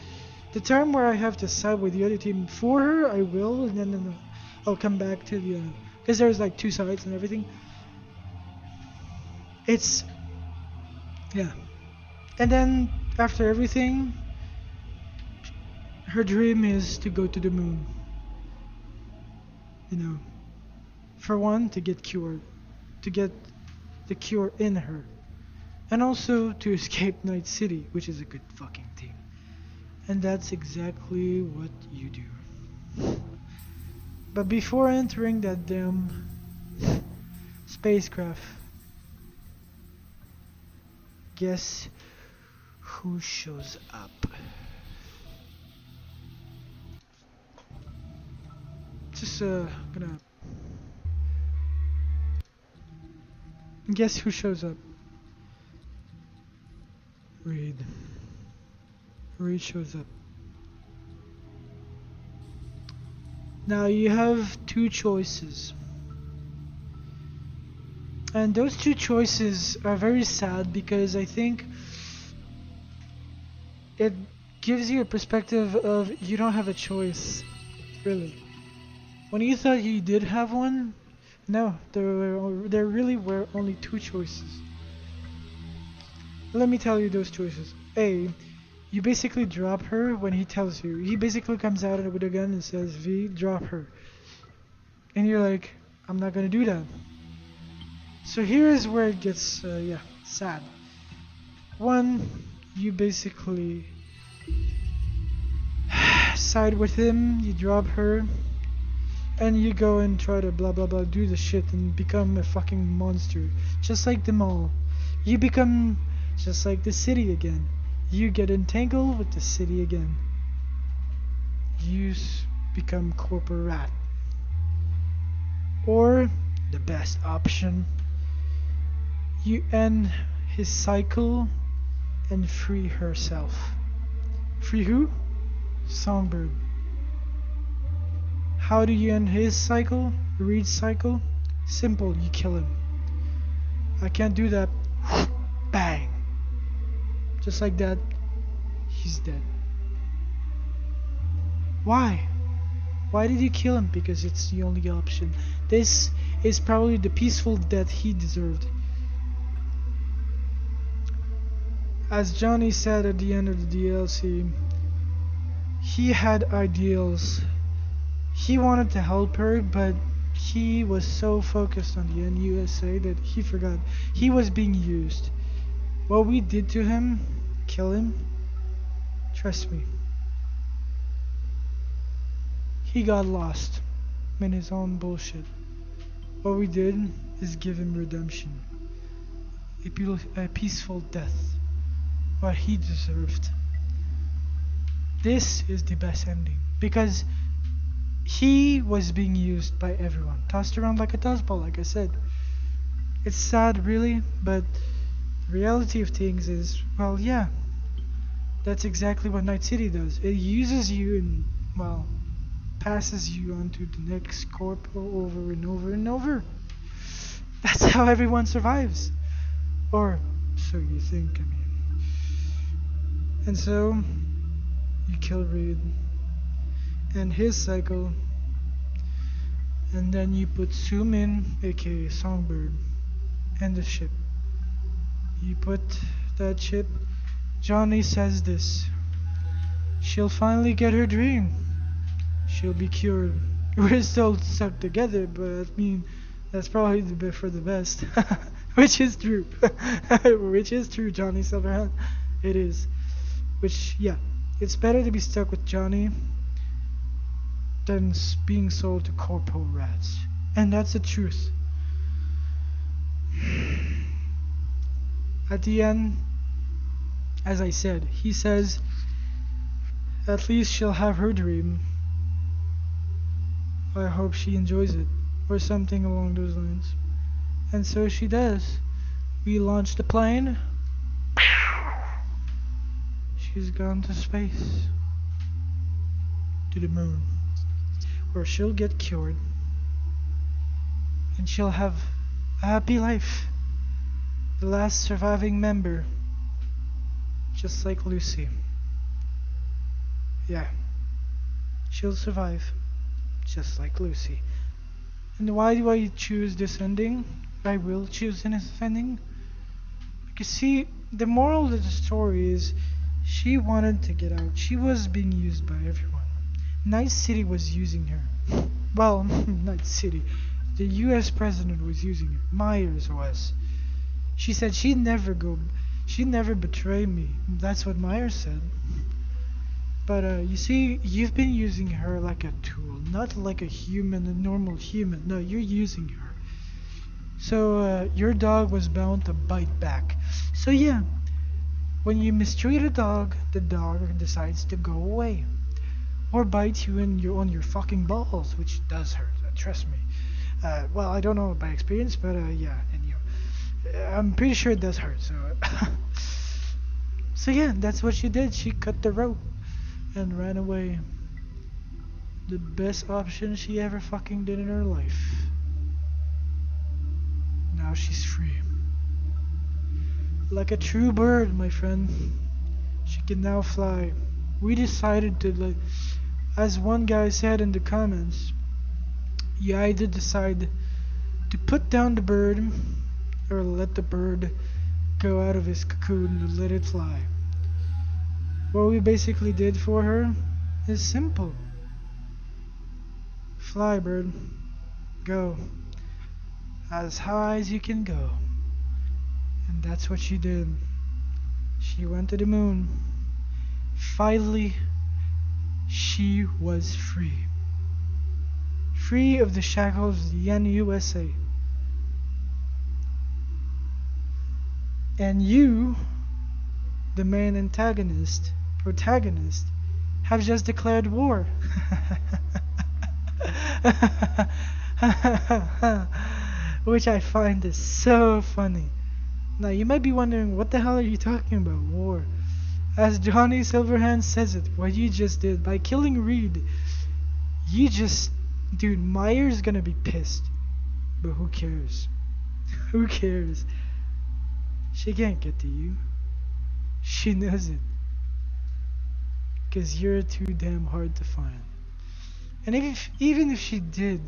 The time where I have to side with the other team for her, I will, and then I'll come back to the. Because there's like two sides and everything. It's. Yeah. And then, after everything, her dream is to go to the moon. You know. For one, to get cured. To get the cure in her. And also to escape Night City, which is a good fucking thing. And that's exactly what you do. But before entering that damn spacecraft, guess who shows up? Just gonna guess who shows up? Reed. Reed shows up. Now you have two choices. And those two choices are very sad because I think it gives you a perspective of you don't have a choice, really. When you thought you did have one, no, there really were only two choices. Let me tell you those choices. A, you basically drop her when he tells you. He basically comes out with a gun and says, V, drop her. And you're like, I'm not gonna do that. So here is where it gets, sad. One, you basically side with him, you drop her, and you go and try to blah blah blah do the shit and become a fucking monster. Just like them all. You become just like the city again. You get entangled with the city again. You become corporate rat. Or, the best option, you end his cycle and free herself. Free who? Songbird. How do you end his cycle? Reed's cycle? Simple, you kill him. I can't do that. Bang. Just like that, he's dead. Why? Why did you kill him? Because it's the only option. This is probably the peaceful death he deserved. As Johnny said at the end of the DLC, he had ideals. He wanted to help her, but he was so focused on the NUSA that he forgot he was being used. What we did to him, kill him, trust me. He got lost in his own bullshit. What we did is give him redemption. A peaceful death. What he deserved. This is the best ending. Because he was being used by everyone. Tossed around like a tossball, like I said. It's sad, really, but the reality of things is, well, yeah. That's exactly what Night City does. It uses you and, well, passes you on to the next corporal over and over and over. That's how everyone survives. Or, so you think, I mean. And so, you kill Reed and his cycle, and then you put Zoom in, aka Songbird, and the ship. You put that ship. Johnny says this. She'll finally get her dream. She'll be cured. We're still stuck together, but I mean, that's probably for the best. Which is true. Which is true, Johnny Silverhand. It is. Which, yeah, it's better to be stuck with Johnny than being sold to corporal rats. And that's the truth. At the end, as I said, he says, at least she'll have her dream. I hope she enjoys it, or something along those lines. And so she does. We launch the plane. She's gone to space. To the moon. Where she'll get cured. And she'll have a happy life. The last surviving member, just like Lucy. Yeah, she'll survive, just like Lucy. And why do I choose this ending? I will choose this ending. Because see, the moral of the story is she wanted to get out. She was being used by everyone. Night City was using her. Well, Night City. The US president was using her. Myers was. She said she'd never betray me. That's what Myers said. But you see, you've been using her like a tool, not like a human, a normal human. No, you're using her. So your dog was bound to bite back. So yeah, when you mistreat a dog, the dog decides to go away. Or bite you on your fucking balls, which does hurt, trust me. Well, I don't know by experience, but yeah, and I'm pretty sure it does hurt, so... So yeah, that's what she did. She cut the rope and ran away. The best option she ever fucking did in her life. Now she's free. Like a true bird, my friend. She can now fly. We decided to, like, as one guy said in the comments, you either decide to put down the bird or let the bird go out of his cocoon and let it fly. What we basically did for her is simple. Fly, bird. Go. As high as you can go. And that's what she did. She went to the moon. Finally, she was free. Free of the shackles of the NUSA. And you, the main protagonist, have just declared war. Which I find is so funny. Now you might be wondering, what the hell are you talking about, war? As Johnny Silverhand says it, what you just did, by killing Reed, you just... Dude, Myers gonna be pissed. But who cares? Who cares? She can't get to you. She knows it. Because you're too damn hard to find. And even if she did,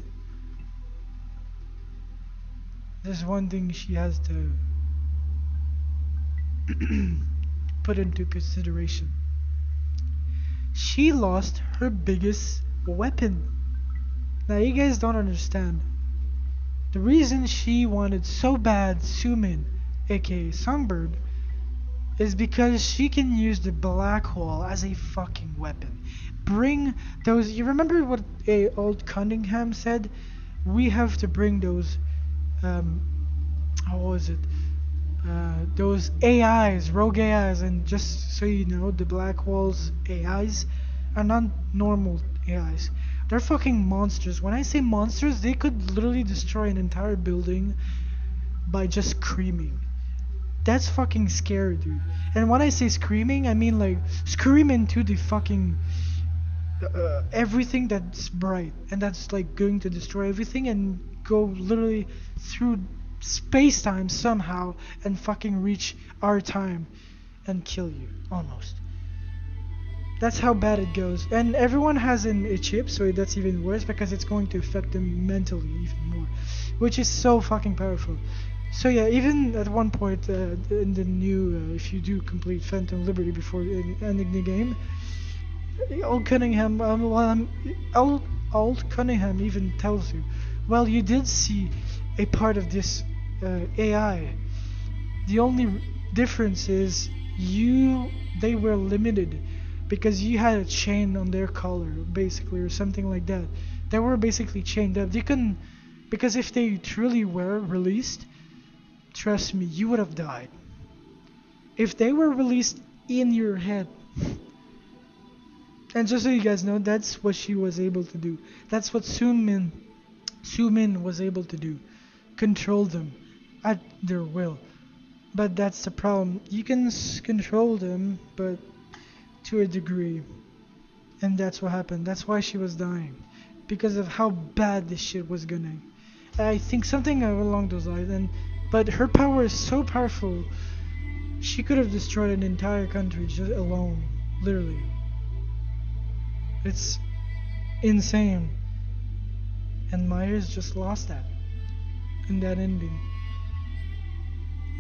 there's one thing she has to put into consideration. She lost her biggest weapon. Now you guys don't understand. The reason she wanted so bad Sumin, aka Songbird, is because she can use the black hole as a fucking weapon. Bring those... You remember what old Cunningham said? We have to bring those... how was it? Those AIs, rogue AIs, and just so you know, the black hole's AIs are not normal AIs. They're fucking monsters. When I say monsters, they could literally destroy an entire building by just screaming. That's fucking scary, dude. And when I say screaming, I mean like scream into the fucking everything that's bright and that's like going to destroy everything and go literally through space-time somehow and fucking reach our time and kill you, almost. That's how bad it goes. And everyone has a chip, so that's even worse because it's going to affect them mentally even more, which is so fucking powerful. So yeah, even at one point in the new, if you do complete Phantom Liberty before ending the game, Old Cunningham, Old Cunningham even tells you, well, you did see a part of this AI. The only difference is they were limited because you had a chain on their collar, basically, or something like that. They were basically chained up. They couldn't, because if they truly were released, trust me, you would have died. If they were released in your head. And just so you guys know, that's what she was able to do. That's what Su-Min was able to do. Control them at their will. But that's the problem. You can control them, but to a degree. And that's what happened. That's why she was dying. Because of how bad this shit was gonna. I think something along those lines. And but her power is so powerful, she could have destroyed an entire country just alone, literally. It's insane. And Myers just lost that in that ending.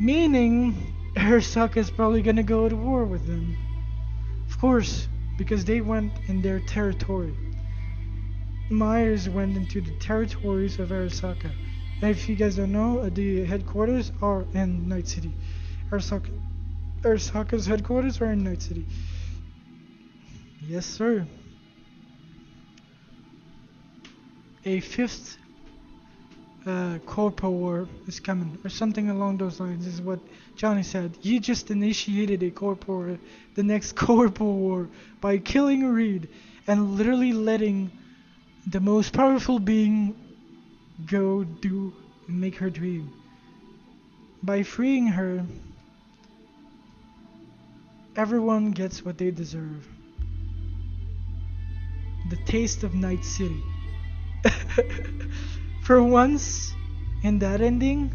Meaning, Arasaka's probably gonna go to war with them. Of course, because they went in their territory. Myers went into the territories of Arasaka. And if you guys don't know, the headquarters are in Night City. Arasaka's headquarters are in Night City. Yes, sir. A fifth corpo war is coming, or something along those lines, is what Johnny said. You just initiated a corpo war, the next corpo war, by killing Reed and literally letting the most powerful being go do and make her dream. By freeing her, everyone gets what they deserve. The taste of Night City. For once, in that ending,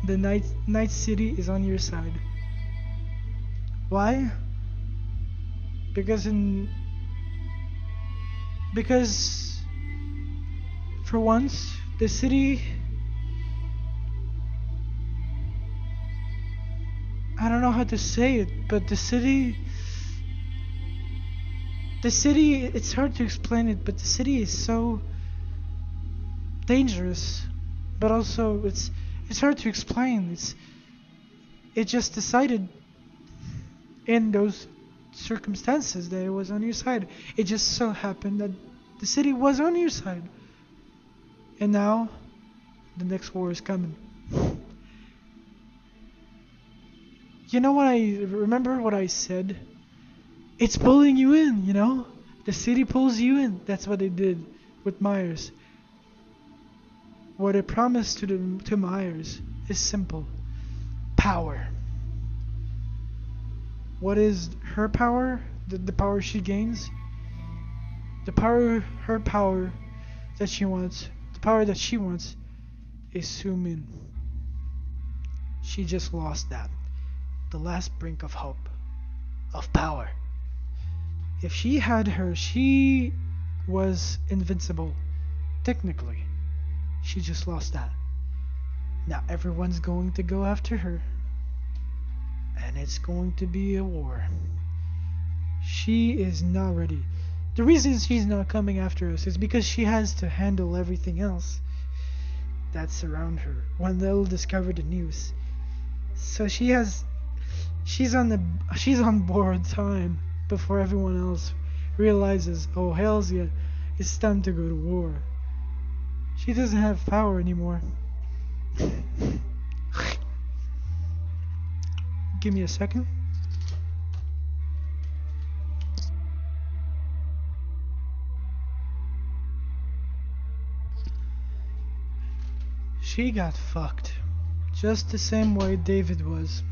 the Night City is on your side. Why? Because for once, the city, I don't know how to say it, but the city, it's hard to explain it, but the city is so dangerous, but also it's hard to explain. It just decided in those circumstances that it was on your side. It just so happened that the city was on your side. And now the next war is coming. You know what, I remember what I said? It's pulling you in, you know? The city pulls you in. That's what they did with Myers. What it promised to Myers is simple. Power. What is her power? The power she gains? Her power that she wants, the power that she wants is Sumin. She just lost that. The last brink of hope. Of power. If she had her, she was invincible. Technically. She just lost that. Now everyone's going to go after her. And it's going to be a war. She is not ready. The reason she's not coming after us is because she has to handle everything else that's around her when they'll discover the news. So she's on borrowed time before everyone else realizes, oh hells yeah, it's time to go to war. She doesn't have power anymore. Give me a second. She got fucked. Just the same way David was.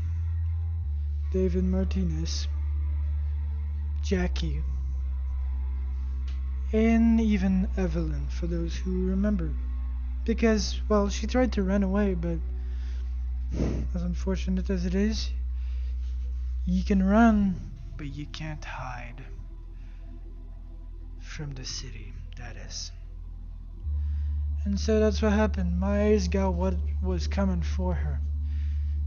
David Martinez. Jackie. And even Evelyn, for those who remember. Because, well, she tried to run away, but as unfortunate as it is, you can run, but you can't hide from the city, that is. And so that's what happened. Myers got what was coming for her.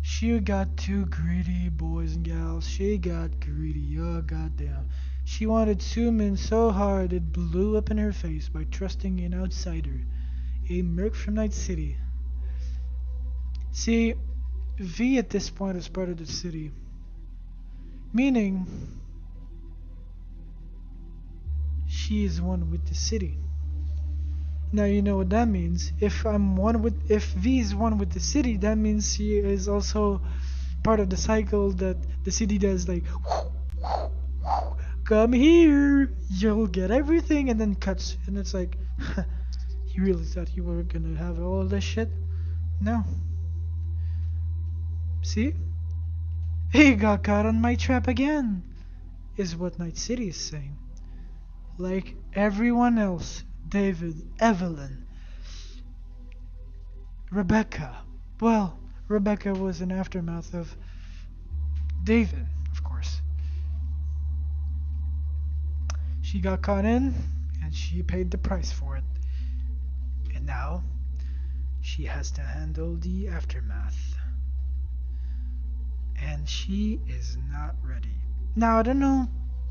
She got too greedy, boys and gals. She got greedy, oh goddamn. She wanted Sumin so hard it blew up in her face by trusting an outsider, a merc from Night City. See, V at this point is part of the city. Meaning, she is one with the city. Now you know what that means. If V is one with the city, that means she is also part of the cycle that the city does, like, come here, you'll get everything, and then cuts. And it's like, you really thought you were gonna have all this shit? No. See? He got caught on my trap again, is what Night City is saying. Like everyone else, David, Evelyn, Rebecca. Well, Rebecca was an aftermath of David, of course. She got caught in, and she paid the price for it. And now, she has to handle the aftermath. And she is not ready. Now, I don't know,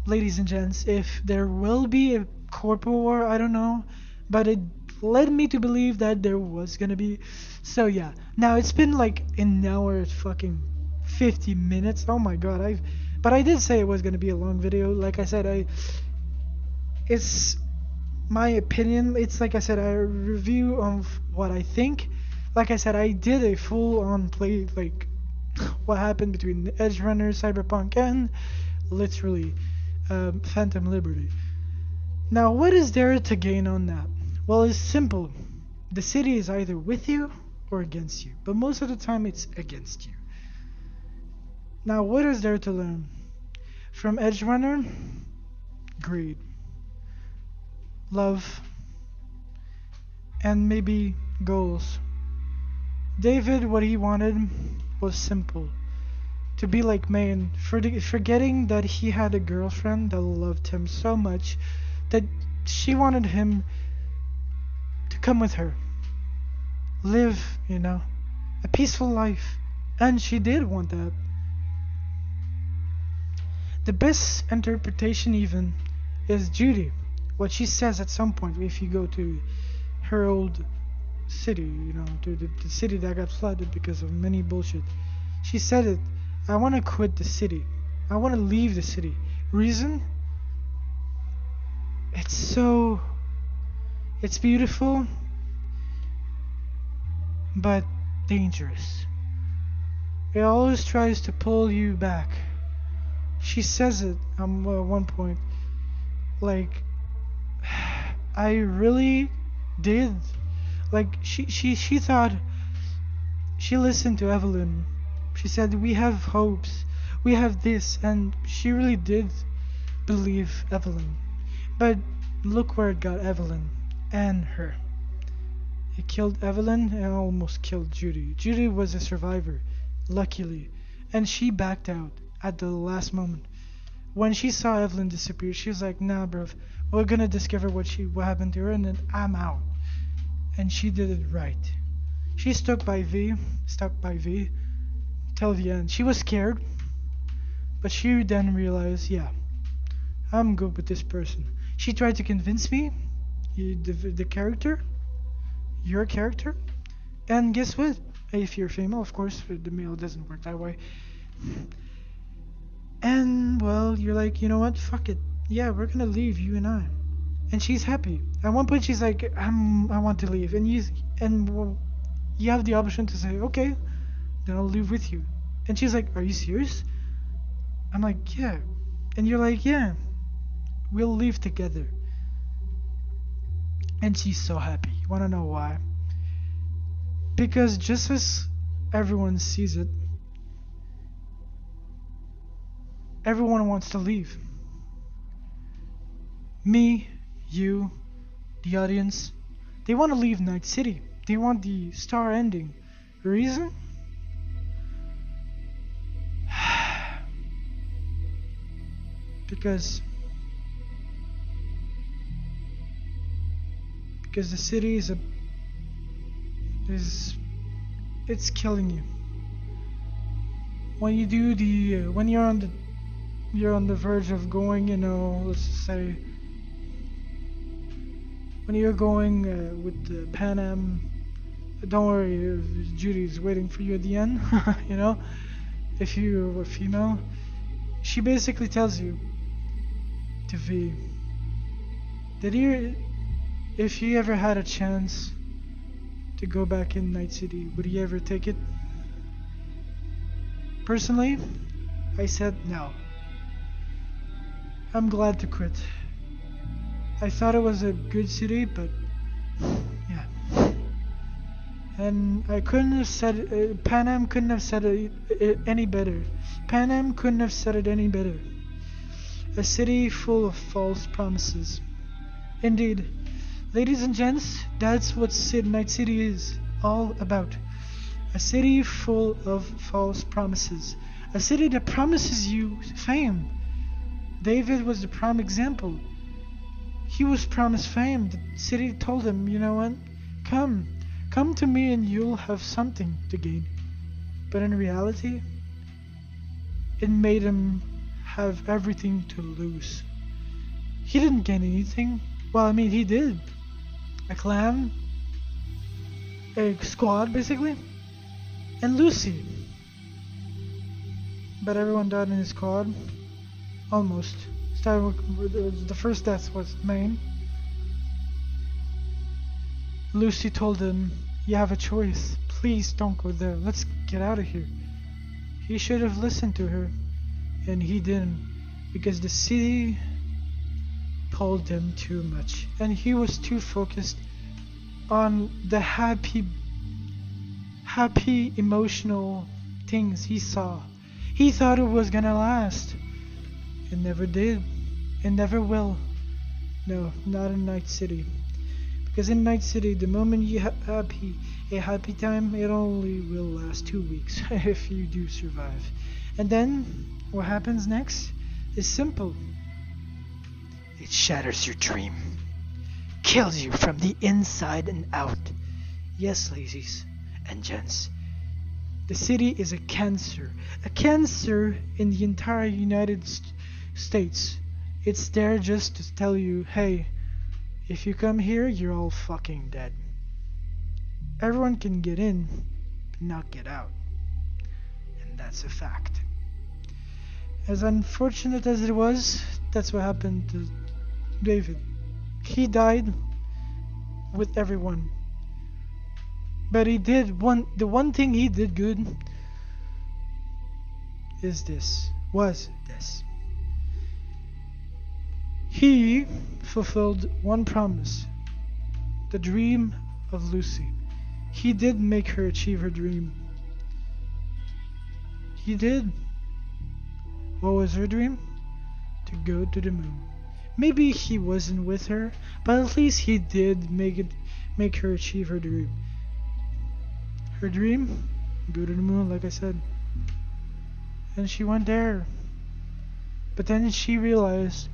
ladies and gents, if there will be a corporal war, I don't know. But it led me to believe that there was gonna be. So yeah. Now, it's been like an hour fucking 50 minutes. Oh my god, But I did say it was gonna be a long video. Like I said, it's my opinion. It's like I said, a review of what I think. Like I said, I did a full-on play, like what happened between EdgeRunners, Cyberpunk, and literally Phantom Liberty. Now, what is there to gain on that? Well, it's simple. The city is either with you or against you, but most of the time it's against you. Now, what is there to learn? From EdgeRunner, greed, love, and maybe goals. David, what he wanted was simple. To be like Maine, forgetting that he had a girlfriend that loved him so much that she wanted him to come with her. Live, a peaceful life. And she did want that. The best interpretation even is Judy. What she says at some point if you go to her old city, to the city that got flooded because of many bullshit. She said it, I want to quit the city. I want to leave the city. Reason? It's beautiful, but dangerous. It always tries to pull you back. She says it at one point, like, I really did. Like, she thought, she listened to Evelyn. She said, we have hopes, we have this, and she really did believe Evelyn. But look where it got Evelyn and her. It killed Evelyn and almost killed Judy. Judy was a survivor, luckily, and she backed out at the last moment. When she saw Evelyn disappear, she was like, nah, bruv, we're gonna discover what happened to her, and then I'm out. And she did it right. She stuck by V till the end. She was scared, but she then realized, yeah, I'm good with this person. She tried to convince me, the character, your character, and guess what? If you're female, of course, the male doesn't work that way. And, well, you're like, you know what? Fuck it. Yeah, we're gonna leave, you and I. And she's happy. At one point, she's like, I want to leave. And you have the option to say, okay, then I'll leave with you. And she's like, are you serious? I'm like, yeah. And you're like, yeah, we'll leave together. And she's so happy. You wanna know why? Because just as everyone sees it, everyone wants to leave. Me, you, the audience, they want to leave Night City. They want the star ending. Reason? Because the city it's killing you. When you do when you're on the verge of going, let's just say, when you're going with the Pan Am, don't worry, Judy's waiting for you at the end, if you were female. She basically tells you to V that if he ever had a chance to go back in Night City, would he ever take it? Personally, I said no. I'm glad to quit. I thought it was a good city, but yeah. And I couldn't have said Pan Am couldn't have said it any better. Pan Am couldn't have said it any better. A city full of false promises. Indeed, ladies and gents, that's what Night City is. all about. A city full of false promises. A city that promises you fame. David was the prime example. He was promised fame. The city told him, you know what? Come to me and you'll have something to gain. But in reality, it made him have everything to lose. He didn't gain anything. Well, I mean, he did. A clan, a squad, basically, and Lucy. But everyone died in his squad. Almost. The first death was Maine. Lucy told him, you have a choice. Please don't go there. Let's get out of here. He should have listened to her. And he didn't. Because the city told him too much. And he was too focused on the happy emotional things he saw. He thought it was gonna last. It never did. It never will. No, not in Night City. Because in Night City, the moment you have a happy time, it only will last 2 weeks if you do survive. And then, what happens next is simple. It shatters your dream. Kills you from the inside and out. Yes, ladies and gents. The city is a cancer. A cancer in the entire United States. It's there just to tell you, hey, if you come here, you're all fucking dead. Everyone can get in, but not get out. And that's a fact. As unfortunate as it was, that's what happened to David. He died with everyone. But he did the one thing he did good was this. He fulfilled one promise, the dream of Lucy. He did make her achieve her dream. He did. What was her dream? To go to the moon. Maybe he wasn't with her, but at least he did make her achieve her dream. Her dream? Go to the moon, like I said. And she went there. But then she realized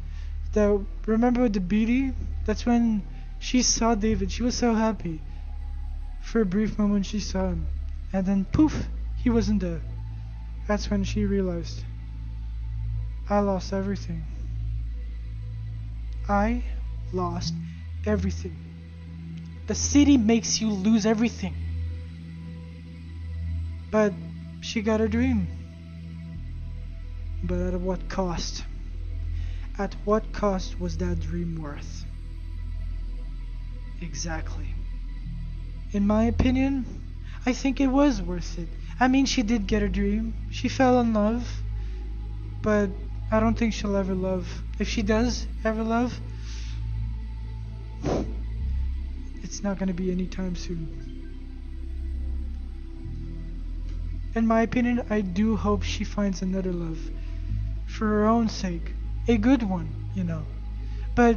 that, remember the beauty? That's when she saw David. She was so happy. For a brief moment she saw him. And then poof, he wasn't there. That's when she realized, I lost everything. I lost everything. The city makes you lose everything. But she got her dream. But at what cost? At what cost was that dream worth? Exactly. In my opinion, I think it was worth it. I mean, she did get her dream. She fell in love. But I don't think she'll ever love. If she does ever love, it's not going to be anytime soon. In my opinion, I do hope she finds another love. For her own sake. A good one, you know. But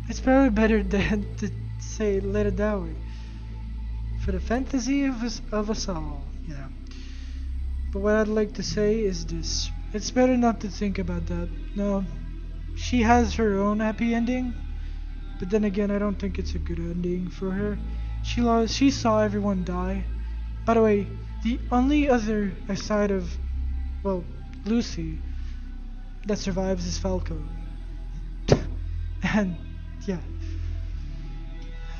it's probably better than to say let it that way. For the fantasy of us all, you know. But what I'd like to say is this. It's better not to think about that. No, she has her own happy ending. But then again, I don't think it's a good ending for her. She saw everyone die. By the way, the only other aside of, well, Lucy that survives is Falco. And yeah.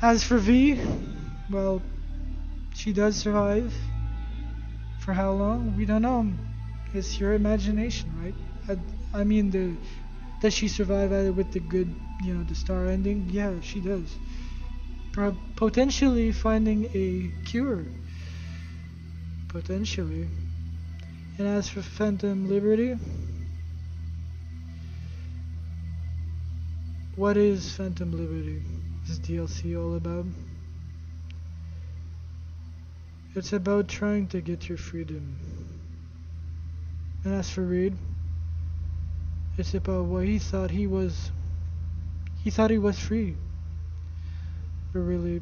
As for V, well, she does survive. For how long? We don't know. It's your imagination, right? I mean, does she survive with the good, you know, the star ending? Yeah, she does. Potentially finding a cure. Potentially. And as for Phantom Liberty, what is Phantom Liberty? Is DLC all about? It's about trying to get your freedom. And as for Reed, it's about what he thought he was. He thought he was free. But really,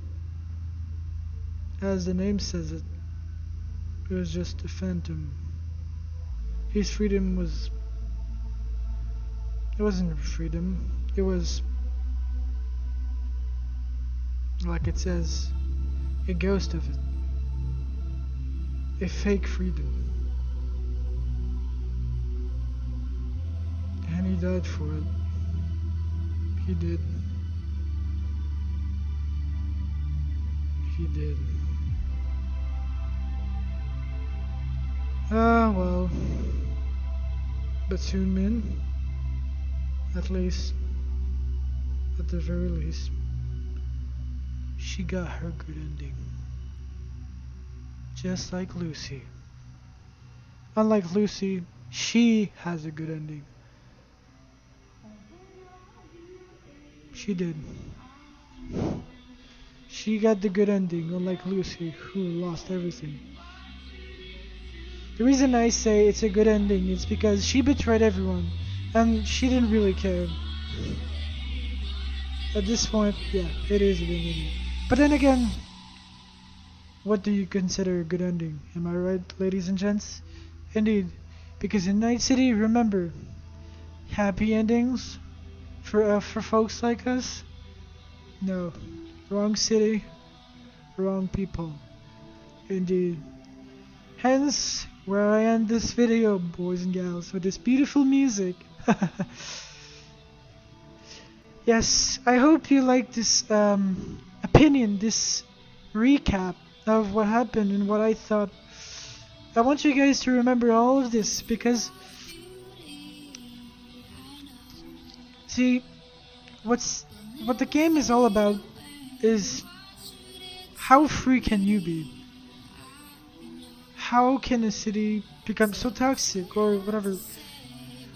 As the name says it, it was just a phantom. His freedom was... It wasn't freedom. It was, like it says, a ghost of it. A fake freedom. And he died for it. He did. He did. Ah, well. But soon Min, at least, at the very least, she got her good ending. Just like Lucy. Unlike Lucy, she has a good ending. She did. She got the good ending, unlike Lucy, who lost everything. The reason I say it's a good ending is because she betrayed everyone, and she didn't really care. At this point, yeah, it is a good ending. But then again, what do you consider a good ending? Am I right, ladies and gents? Indeed, because in Night City, remember, happy endings for folks like us? No, wrong city, wrong people. Indeed. Hence, where I end this video, boys and gals, with this beautiful music. Yes, I hope you like this opinion, this recap of what happened and what I thought. I want you guys to remember all of this because, see, what the game is all about is how free can you be? How can a city become so toxic or whatever?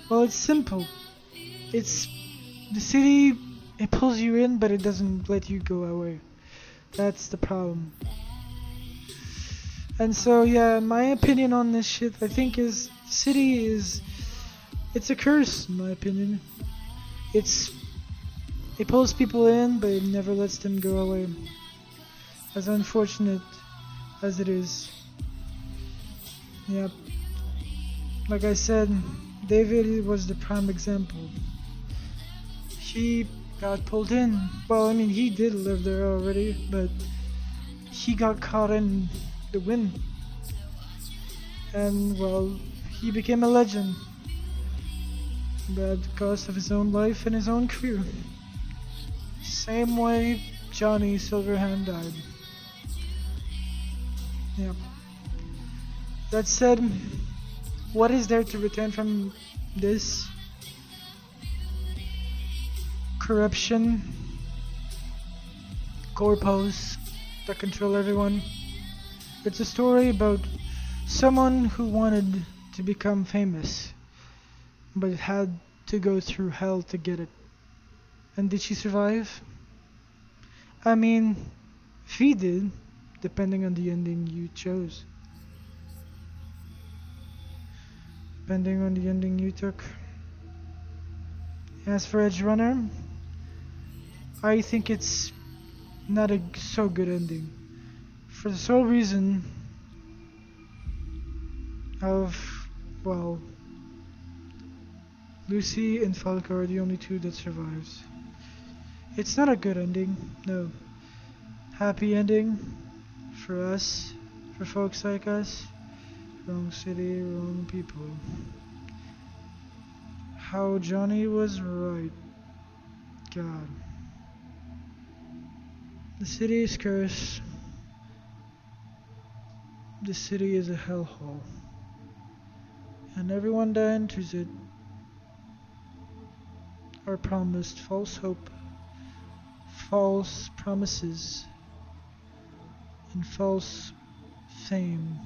Well, it's simple. It's the city, it pulls you in, but it doesn't let you go away. That's the problem. And so, yeah, my opinion on this shit, I think is, city is, it's a curse, in my opinion. It pulls people in, but it never lets them go away. As unfortunate as it is. Yep. Like I said, David was the prime example. He got pulled in. Well, I mean, he did live there already, but he got caught in the wind. And, well, he became a legend. But at the cost of his own life and his own career. Same way Johnny Silverhand died. Yep. That said, what is there to return from this? Corruption, corpos that control everyone. It's a story about someone who wanted to become famous, but had to go through hell to get it. And did she survive? I mean, she did, depending on the ending you chose. Depending on the ending you took. As for EdgeRunner, I think it's not a so good ending. For the sole reason of, well, Lucy and Falco are the only two that survives. It's not a good ending, no. Happy ending for us, for folks like us. Wrong city, wrong people. How Johnny was right. God. The city is cursed. The city is a hellhole. And everyone that enters it are promised false hope, false promises, and false fame.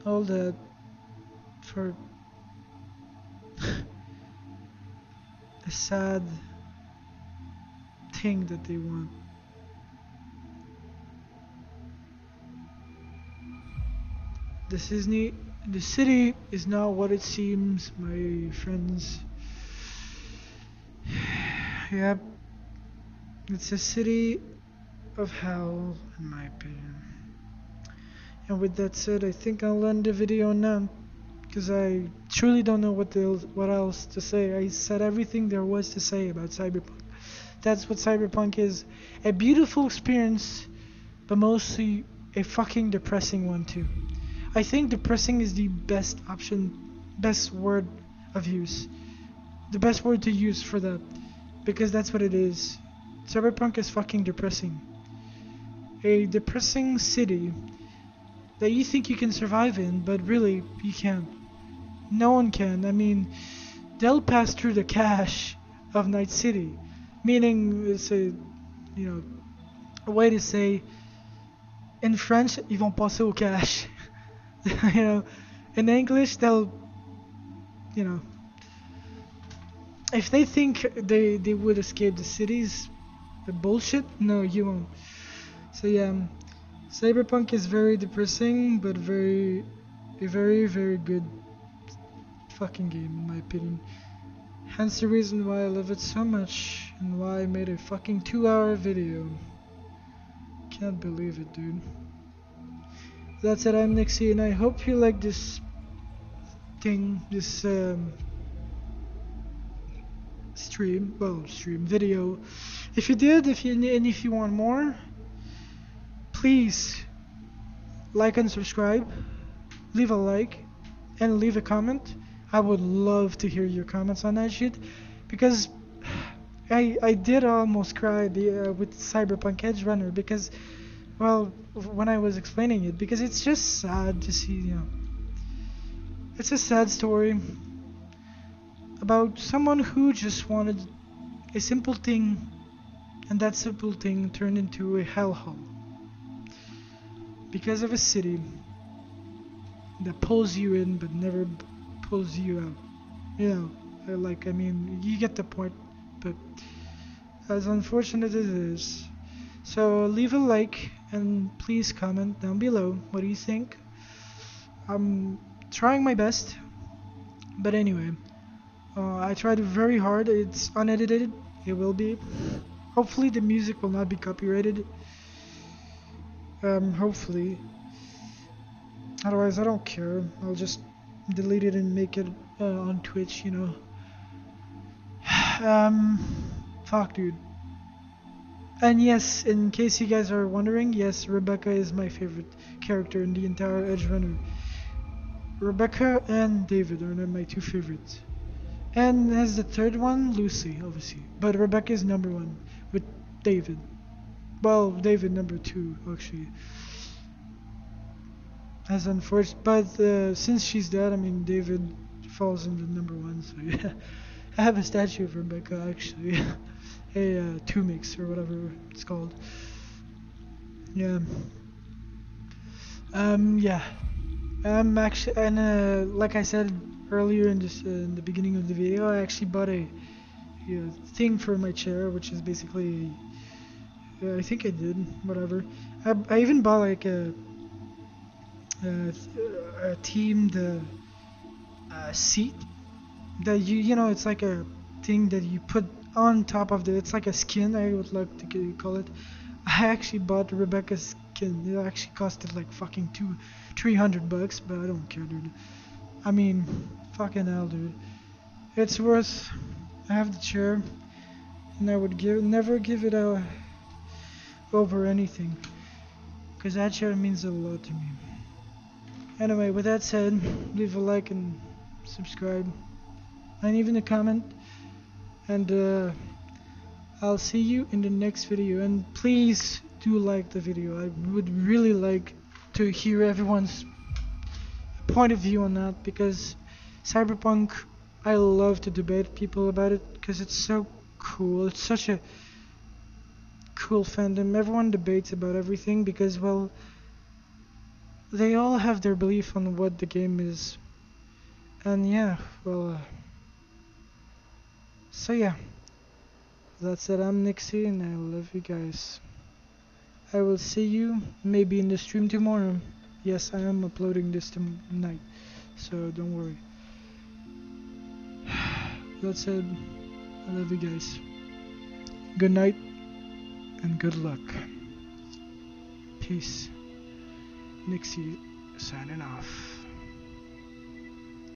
All that for a sad thing that they want. The city is not what it seems, my friends. Yep, it's a city of hell, in my opinion. And with that said, I think I'll end the video now, because I truly don't know what else to say. I said everything there was to say about Cyberpunk. That's what Cyberpunk is. A beautiful experience, but mostly a fucking depressing one too. I think depressing is the best option, best word of use. The best word to use for that. Because that's what it is. Cyberpunk is fucking depressing. A depressing city that you think you can survive in, but really, you can't. No one can. I mean, they'll pass through the cache of Night City. Meaning, it's a way to say, in French, ils vont passer au cache. In English, they'll, you know, if they think they would escape the cities, the bullshit, no, you won't. So yeah, Cyberpunk is very depressing, but a very, very good fucking game in my opinion. Hence the reason why I love it so much and why I made a fucking 2-hour video. Can't believe it, dude. That's it, I'm Nixie, and I hope you like this thing, this video. If you did, if you want more, please like and subscribe, leave a like, and leave a comment. I would love to hear your comments on that shit, because I did almost cry with Cyberpunk EdgeRunner, because, well, when I was explaining it, because it's just sad to see, it's a sad story about someone who just wanted a simple thing, and that simple thing turned into a hellhole because of a city that pulls you in but never pulls you out. I mean, you get the point, but as unfortunate as it is. So leave a like and please comment down below. What do you think? I'm trying my best, but anyway, I tried very hard. It's unedited. It will be. Hopefully the music will not be copyrighted. Hopefully. Otherwise, I don't care. I'll just delete it and make it on Twitch, Fuck, dude. And yes, in case you guys are wondering, yes, Rebecca is my favorite character in the entire EdgeRunner. Rebecca and David are my two favorites. And as the third one, Lucy, obviously. But Rebecca is number one with David. Well, David number two, actually. As unfortunate, but since she's dead, I mean, David falls into number one. So yeah, I have a statue of Rebecca actually, a Tumix or whatever it's called. Yeah. Yeah. Actually, and like I said earlier in the beginning of the video, I actually bought a thing for my chair, which is basically, I think I did, whatever. I even bought like a themed seat that it's like a thing that you put on top of it's like a skin, I would like to call it. I actually bought Rebecca's skin. It actually costed like fucking $300, but I don't care, dude. I mean, fucking hell, dude. It's worth. I have the chair, and I would never give it over anything, because that chair means a lot to me. Anyway, with that said, leave a like and subscribe, and even a comment, and I'll see you in the next video. And please do like the video. I would really like to hear everyone's point of view on that, because Cyberpunk, I love to debate people about it because it's so cool. It's such a cool fandom. Everyone debates about everything because, well, they all have their belief on what the game is. And yeah, well, so yeah, that's it. I'm Nixie and I love you guys. I will see you maybe in the stream tomorrow. Yes, I am uploading this tonight, so don't worry. That's it. I love you guys. Good night and good luck. Peace. Nixie signing off.